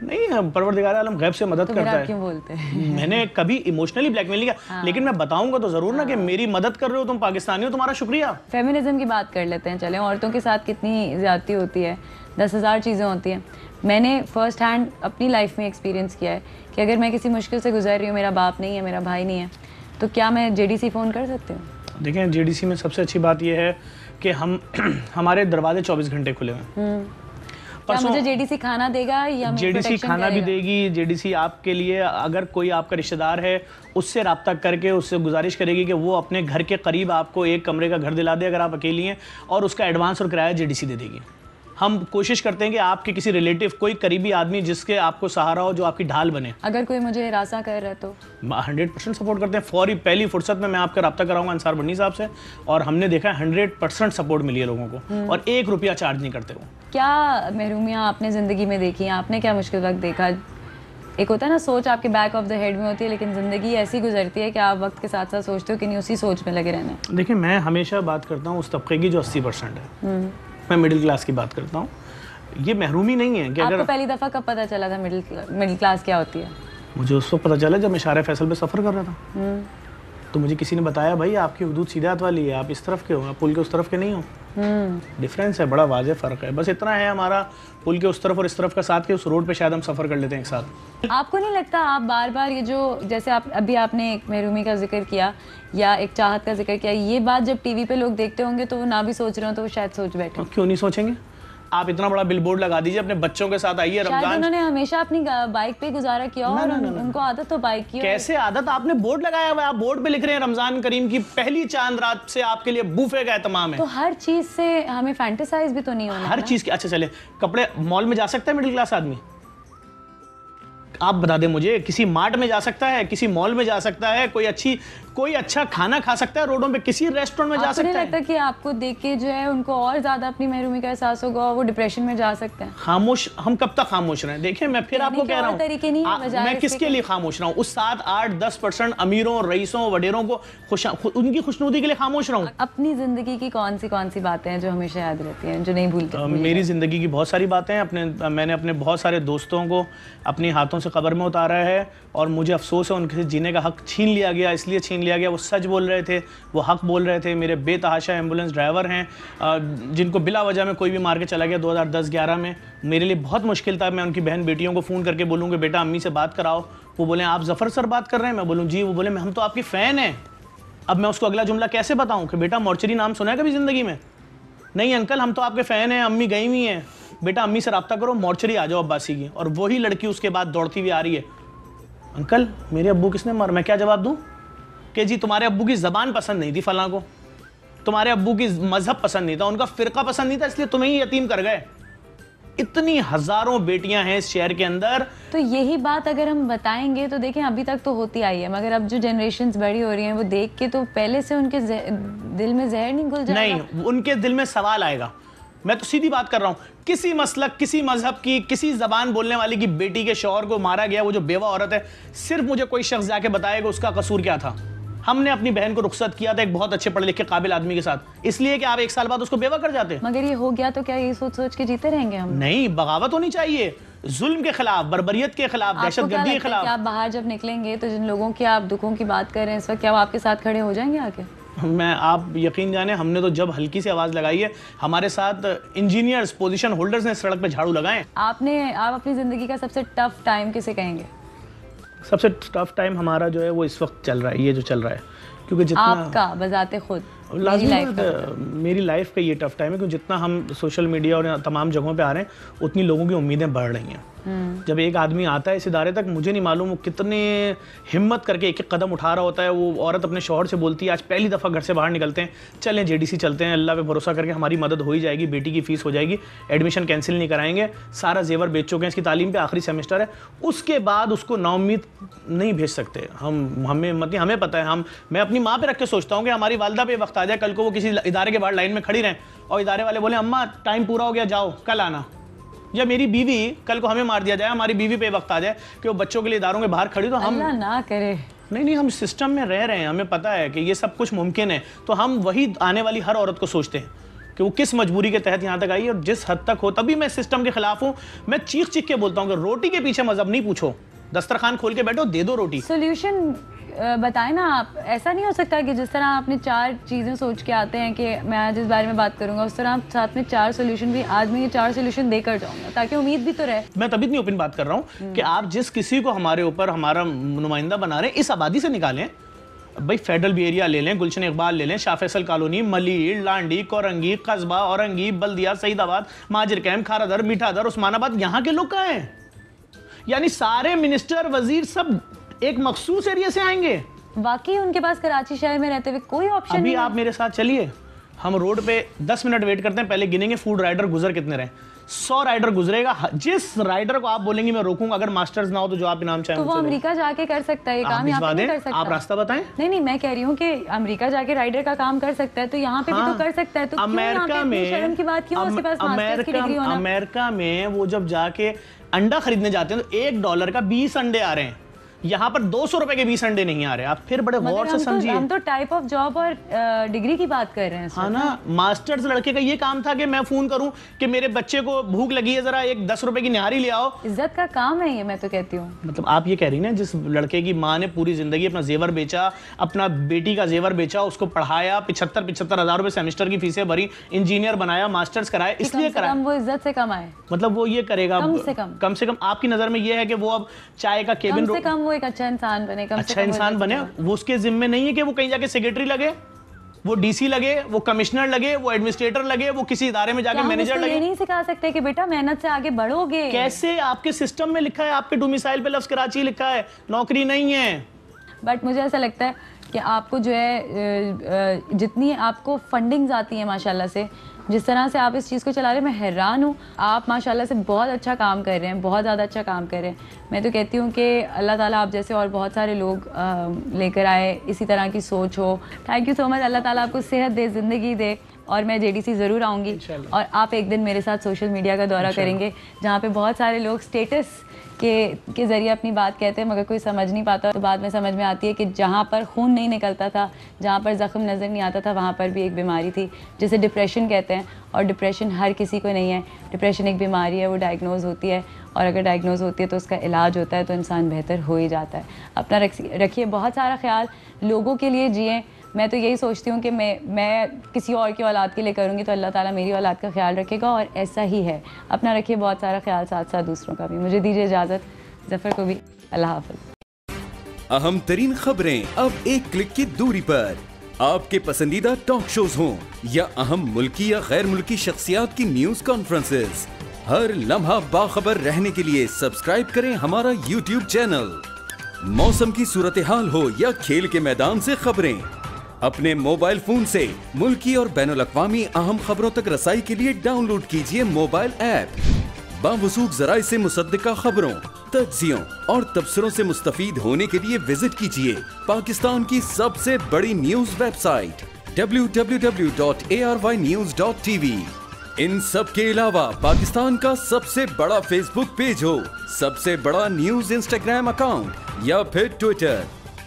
Speaker 2: नहीं, परवरदिगार आलम गैब से मदद करता है।
Speaker 1: क्यों बोलते हैं?
Speaker 2: मैंने कभी इमोशनली ब्लैकमेल नहीं किया, लेकिन मैं बताऊंगा तो जरूर ना कि मेरी मदद कर रहे हो तुम, पाकिस्तानी हो, तुम्हारा शुक्रिया।
Speaker 1: फेमिनिज्म की बात कर लेते हैं, चलें। औरतों के साथ कितनी ज्यादती होती है, 10,000 चीज़ें होती हैं। मैंने फर्स्ट हैंड अपनी लाइफ में एक्सपीरियंस किया है कि अगर मैं किसी मुश्किल से गुजर रही हूँ, मेरा बाप नहीं है, मेरा भाई नहीं है, तो क्या मैं JDC फ़ोन कर सकती हूँ?
Speaker 2: देखें, JDC में सबसे अच्छी बात यह है कि हमारे दरवाजे 24 घंटे खुले हुए हैं।
Speaker 1: क्या मुझे JDC खाना देगा या
Speaker 2: JDC खाना भी देगी। JDC आपके लिए, अगर कोई आपका रिश्तेदार है, उससे रब्ता करके उससे गुजारिश करेगी कि वो अपने घर के करीब आपको एक कमरे का घर दिला दे अगर आप अकेली हैं, और उसका एडवांस और किराया JDC दे देगी। हम कोशिश करते हैं कि आपके किसी रिलेटिव, कोई करीबी आदमी जिसके आपको सहारा हो, जो आपकी ढाल बने।
Speaker 1: अगर कोई मुझे हिरासा कर रहा है तो
Speaker 2: 100% सपोर्ट करते हैं। फौरी पहली फुर्सत में मैं आपका रब्ता कराऊंगा अंसार बन्नी साहब से, और हमने देखा 100% सपोर्ट मिली है लोगों को, और 1 रुपया चार्ज नहीं करते वो।
Speaker 1: क्या महरूमियाँ आपने ज़िंदगी में देखी हैं? आपने क्या मुश्किल वक्त देखा? एक होता है ना, सोच आपके बैक ऑफ द हेड में होती है, लेकिन ज़िंदगी ऐसी गुजरती है कि आप वक्त के साथ साथ सोचते हो कि नहीं उसी सोच में लगे रहना है।
Speaker 2: देखिए, मैं हमेशा बात करता हूँ उस तबके की जो 80% है। मैं मिडिल क्लास की बात करता हूँ। ये महरूमी नहीं है कि
Speaker 1: आपको पहली दफ़ा कब पता चला था मिडिल क्लास क्या होती है?
Speaker 2: मुझे उस वक्त पता चला जब मैं शारे फैसल पे सफ़र कर रहा था। तो मुझे किसी ने बताया, भाई आपकी हुदूद सीधे हाथ वाली है, आप इस तरफ के हो, आप पुल के उस तरफ के नहीं हो। डिफरेंस है, बड़ा वाज़ेह फ़र्क है। बस इतना है हमारा, पुल के उस तरफ और इस तरफ का साथ के उस रोड पे शायद हम सफ़र कर लेते हैं एक साथ।
Speaker 1: आपको नहीं लगता आप बार बार ये जो, जैसे आप अभी आपने एक महरूमी का जिक्र किया या एक चाहत का जिक्र किया, ये बात जब TV पे लोग देखते होंगे तो वो ना भी सोच रहे हो तो वो शायद सोच बैठे।
Speaker 2: क्यों नहीं सोचेंगे? आप इतना बड़ा बिलबोर्ड लगा दीजिए, अपने बच्चों के साथ आइए रमजान।
Speaker 1: उन्होंने हमेशा अपनी बाइक पे गुजारा किया और उनको आदत तो बाइक की।
Speaker 2: कैसे आदत? आपने बोर्ड लगाया हुआ है, आप बोर्ड पे लिख रहे हैं रमजान करीम की पहली चांद रात से आपके लिए बूफे का एहतमाम है।
Speaker 1: तो हर चीज से हमें फैंटेसाइज भी तो नहीं होना।
Speaker 2: हर चीज की। अच्छा चले, कपड़े मॉल में जा सकता है मिडिल क्लास आदमी? आप बता दें मुझे, किसी मार्ट में जा सकता है, किसी मॉल में जा सकता है, कोई अच्छा खाना खा सकता है रोडों पे, किसी रेस्टोरेंट में जा सकता है?
Speaker 1: आपको नहीं लगता कि आपको देख के जो है उनको और ज्यादा अपनी महरूमी का एहसास होगा और वो डिप्रेशन में जा सकते हैं?
Speaker 2: खामोश, हम कब तक खामोश रहें? देखिए मैं फिर आपको कह रहा हूँ,
Speaker 1: तरीके नहीं है,
Speaker 2: मैं किसके लिए खामोश रहा हूँ? उस 7, 8, 10% अमीरों, रईसों, वडेरों को उनकी खुशनुदी के लिए खामोश रहा हूँ?
Speaker 1: अपनी जिंदगी की कौन सी बातें हैं जो हमेशा याद रहती हैं, जो नहीं भूलते?
Speaker 2: मेरी ज़िंदगी की बहुत सारी बातें हैं। मैंने अपने बहुत सारे दोस्तों को अपने हाथों से कब्र में उतारा है और मुझे अफसोस है उनके जीने का हक छीन लिया गया। इसलिए छीन लिया गया, वो सच बोल रहे थे, वो हक बोल रहे थे। मेरे बेतहाशा एम्बुलेंस ड्राइवर हैं जिनको बिला वजह में कोई भी मार के चला गया 2010-11 में। मेरे लिए बहुत मुश्किल था, मैं उनकी बहन बेटियों को फ़ोन करके बोलूँ कि बेटा अम्मी से बात कराओ। वो बोले आप ज़फ़र सर बात कर रहे हैं? मैं बोलूँ जी। वो बोले हम तो आपकी फ़ैन हैं। अब मैं उसको अगला जुमला कैसे बताऊँ कि बेटा मॉर्चरी नाम सुना है कभी ज़िंदगी में? नहीं अंकल, हम तो आपके फ़ैन हैं, अम्मी गई हुई हैं। बेटा अम्मी से रब्ता करो, मॉर्चरी आ जाओ अब्बासी की। और वही लड़की उसके बाद दौड़ती हुई आ रही है, अंकल मेरे अब्बू किसने मारा? मैं क्या जवाब दूँ कि जी तुम्हारे अब्बू की ज़बान पसंद नहीं थी फलां को, तुम्हारे अब्बू की मज़हब पसंद नहीं था, उनका फ़िरका पसंद नहीं था, इसलिए तुम्हें ही यतीम कर गए। इतनी हज़ारों बेटियां हैं इस शहर के अंदर।
Speaker 1: तो यही बात अगर हम बताएंगे तो देखें अभी तक तो होती आई है, मगर अब जो जनरेशंस बड़ी हो रही हैं वो देख के तो पहले से उनके दिल में जहर नहीं घुल जाएगा?
Speaker 2: नहीं, उनके दिल में सवाल आएगा। मैं तो सीधी बात कर रहा हूँ, किसी मसलक, किसी मजहब की, किसी जबान बोलने वाली की बेटी के शौहर को मारा गया, वो जो बेवा औरत है, सिर्फ मुझे कोई शख्स जाके बताएगा उसका कसूर क्या था। हमने अपनी बहन को रुखसत किया था एक बहुत अच्छे पढ़े लिखे काबिल आदमी के साथ, इसलिए कि आप 1 साल बाद उसको बेवा कर जाते।
Speaker 1: मगर ये हो गया तो क्या ये सोच सोच के जीते रहेंगे हम?
Speaker 2: नहीं, बगावत होनी चाहिए, जुल्म के खिलाफ, बर्बरियत के खिलाफ, दहशतगर्दी के खिलाफ।
Speaker 1: आप बाहर जब निकलेंगे तो जिन लोगों के आप दुखों की बात कर रहे हैं इस वक्त, क्या वो आपके साथ खड़े हो जाएंगे आके?
Speaker 2: आप यकीन जाने, हमने तो जब हल्की सी आवाज़ लगाई है, हमारे साथ इंजीनियर्स, पोजीशन होल्डर्स ने सड़क पे झाड़ू लगाए।
Speaker 1: आप अपनी ज़िंदगी का सबसे टफ टाइम किसे कहेंगे?
Speaker 2: सबसे टफ टाइम हमारा जो है वो इस वक्त चल रहा है, ये जो चल रहा है, क्योंकि जितना
Speaker 1: आपका बजाते खुद
Speaker 2: मेरी लाइफ का ये टफ टाइम है, क्योंकि जितना हम सोशल मीडिया और तमाम जगहों पे आ रहे हैं उतनी लोगों की उम्मीदें बढ़ रही हैं। जब एक आदमी आता है इस इदारे तक, मुझे नहीं मालूम वो कितने हिम्मत करके एक एक कदम उठा रहा होता है। वो औरत अपने शौहर से बोलती है, आज पहली दफ़ा घर से बाहर निकलते हैं, चलें JDC चलते हैं, अल्लाह पे भरोसा करके हमारी मदद हो ही जाएगी, बेटी की फ़ीस हो जाएगी, एडमिशन कैंसिल नहीं कराएंगे, सारा जेवर बेच चुके हैं, इसकी तालीम पे आखिरी सेमेस्टर है। उसके बाद उसको नाउम्मीद नहीं भेज सकते हमें पता है, मैं अपनी माँ पे रख के सोचता हूँ कि हमारी वालदा पे वक्त आ जाए, कल को वो किसी इदारे के बाहर लाइन में खड़ी रहें और इदारे वाले बोले अम्मा टाइम पूरा हो गया, जाओ कल आना। या मेरी बीवी कल को हमें मार दिया जाए, हमारी बीवी पे वक्त आ जाए कि वो बच्चों के लिए इदारों के बाहर खड़ी, तो हम
Speaker 1: अल्लाह ना करे।
Speaker 2: नहीं, हम सिस्टम में रह रहे हैं, हमें पता है कि ये सब कुछ मुमकिन है, तो हम वही आने वाली हर औरत को सोचते हैं कि वो किस मजबूरी के तहत यहाँ तक आई है और जिस हद तक हो। तभी मैं सिस्टम के खिलाफ हूँ। मैं चीख चीख के बोलता हूँ कि रोटी के पीछे मजहब नहीं पूछो, दस्तरखान खोल के बैठो, दे दो रोटी।
Speaker 1: सोल्यूशन बताएं ना आप। ऐसा नहीं हो सकता कि जिस तरह आपने 4 चीज़ें सोच के आते हैं कि मैं आज इस बारे में बात करूंगा, उस तरह आप साथ में 4 सोल्यूशन भी, आज मैं ये 4 सोल्यूशन देकर जाऊंगा ताकि उम्मीद भी तो रहे।
Speaker 2: मैं तभी इतनी ओपन बात कर रहा हूँ कि आप जिस किसी को हमारे ऊपर हमारा नुमाइंदा बना रहे हैं, इस आबादी से निकालें। भाई फेडरल बी एरिया ले लें, गुलशन इकबाल ले लें, शाह फैसल कॉलोनी, मलीर, लांडी, कोरंगी, कस्बा, औरंगी, बल्दिया, सईदाबाद, माजिर कैम्प, खारादर, मीठादर, उस्मानाबाद, यहाँ के लोग कहाँ हैं? यानी सारे मिनिस्टर, वजीर सब एक मखसूस एरिया से आएंगे।
Speaker 1: वाकई उनके पास कराची शहर में रहते हुए कोई ऑप्शन नहीं।
Speaker 2: अभी आप मेरे साथ चलिए, हम रोड पे 10 मिनट वेट करते हैं, पहले गिनेंगे फूड राइडर गुजर कितने रहे। 100 राइडर गुजरेगा, जिस राइडर को आप बोलेंगे मैं रोकूंगा, अगर मास्टर्स ना हो तो जो आप इनाम चाहें
Speaker 1: तो वो अमेरिका जाके कर सकता है ये काम, यहाँ पे नहीं कर सकता।
Speaker 2: आप रास्ता बताएं।
Speaker 1: नहीं, मैं कह रही हूँ कि अमेरिका जाके राइडर का काम कर सकता है तो यहाँ पे भी तो कर सकता है। तो
Speaker 2: अमेरिका में
Speaker 1: शर्म की बात क्यों? उसके पास मास्टर्स की डिग्री होना।
Speaker 2: अमेरिका में वो जब जाके अंडा खरीदने जाते हैं तो $1 का 20 अंडे आ रहे हैं, यहाँ पर 200 रुपए के 20 अंडे नहीं आ रहे। आप फिर बड़े गौर से समझिए।
Speaker 1: हम तो टाइप ऑफ जॉब और डिग्री की बात कर रहे हैं।
Speaker 2: हाँ ना, मास्टर्स लड़के का ये काम था कि मैं फोन करूं कि मेरे बच्चे को भूख लगी है, जरा एक 10 रुपए की निहारी ले आओ।
Speaker 1: इज्जत का काम है ये, मैं तो कहती हूँ।
Speaker 2: मतलब आप ये कह रही ना, जिस लड़के की माँ ने पूरी जिंदगी अपना जेवर बेचा, अपना बेटी का जेवर बेचा, उसको पढ़ाया, 75-75 हज़ार रुपए सेमेस्टर की फीसें भरी, इंजीनियर बनाया, मास्टर्स कराया, इसलिए कराया।
Speaker 1: वो इज्जत से कमाए,
Speaker 2: मतलब वो ये करेगा
Speaker 1: कम से कम
Speaker 2: आपकी नजर में ये है कि वो अब चाय का केबिन,
Speaker 1: कम से कम वो एक अच्छा इंसान बने,
Speaker 2: अच्छा इंसान बने। वो उसके जिम्मे नहीं है कि वो कहीं जाके सेक्रेटरी लगे, वो DC लगे, वो कमिश्नर लगे, वो एडमिनिस्ट्रेटर लगे, वो किसी इदारे में जाके मैनेजर लगे।
Speaker 1: ये नहीं सिखा सकते कि बेटा मेहनत से आगे बढ़ोगे।
Speaker 2: कैसे? आपके सिस्टम में लिखा है, आपके डोमिसाइल पे लफ्ज कराची लिखा है, नौकरी नहीं है।
Speaker 1: बट मुझे ऐसा लगता है कि आपको जो है जितनी आपको फंडिंग्स आती हैं माशाल्लाह से, जिस तरह से आप इस चीज़ को चला रहे हैं, मैं हैरान हूँ। आप माशाल्लाह से बहुत अच्छा काम कर रहे हैं, बहुत ज़्यादा अच्छा काम कर रहे हैं। मैं तो कहती हूँ कि अल्लाह ताला आप जैसे और बहुत सारे लोग लेकर आए, इसी तरह की सोच हो। Thank you so much. अल्लाह ताला आपको सेहत दे, ज़िंदगी दे, और मैं JDC ज़रूर आऊँगी और आप एक दिन मेरे साथ सोशल मीडिया का दौरा करेंगे, जहाँ पे बहुत सारे लोग स्टेटस के ज़रिए अपनी बात कहते हैं मगर कोई समझ नहीं पाता। तो बाद में समझ में आती है कि जहाँ पर खून नहीं निकलता था, जहाँ पर ज़ख्म नज़र नहीं आता था, वहाँ पर भी एक बीमारी थी जिसे डिप्रेशन कहते हैं। और डिप्रेशन हर किसी को नहीं है, डिप्रेशन एक बीमारी है, वो डायग्नोज़ होती है, और अगर डायग्नोज़ होती है तो उसका इलाज होता है, तो इंसान बेहतर हो ही जाता है। अपना रखिए बहुत सारा ख्याल, लोगों के लिए जिएँ। मैं तो यही सोचती हूँ कि मैं किसी और की औलाद के लिए करूँगी तो अल्लाह ताला मेरी औलाद का ख्याल रखेगा, और ऐसा ही है। अपना रखिए बहुत सारा ख्याल, साथ साथ दूसरों का भी। मुझे दीजिए इजाज़त, ज़फ़र को भी अल्लाह हाफ़िज़।
Speaker 6: अहम तरीन खबरें अब एक क्लिक की दूरी पर। आपके पसंदीदा टॉक शोज हों या अहम मुल्की या गैर मुल्की शख्सियात की न्यूज कॉन्फ्रेंसेस, हर लम्हा बाखबर रहने के लिए सब्सक्राइब करें हमारा YouTube चैनल। मौसम की सूरत हाल हो या खेल के मैदान से खबरें, अपने मोबाइल फोन से मुल्की और बैनुल-अक़वामी अहम खबरों तक रसाई के लिए डाउनलोड कीजिए मोबाइल ऐप। बावसूख ज़राए से मुसद्दिक़ा खबरों, तज्ज़ियों और तबसरों से मुस्तफ़ीद होने के लिए विजिट कीजिए पाकिस्तान की सबसे बड़ी न्यूज वेबसाइट www.arYnews.tv। इन सब के अलावा पाकिस्तान का सबसे बड़ा फेसबुक पेज हो, सबसे बड़ा न्यूज इंस्टाग्राम अकाउंट या फिर ट्विटर,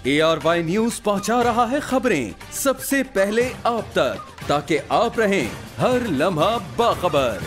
Speaker 6: ARY न्यूज पहुंचा रहा है खबरें सबसे पहले आप तक, ताकि आप रहें हर लम्हा बाखबर।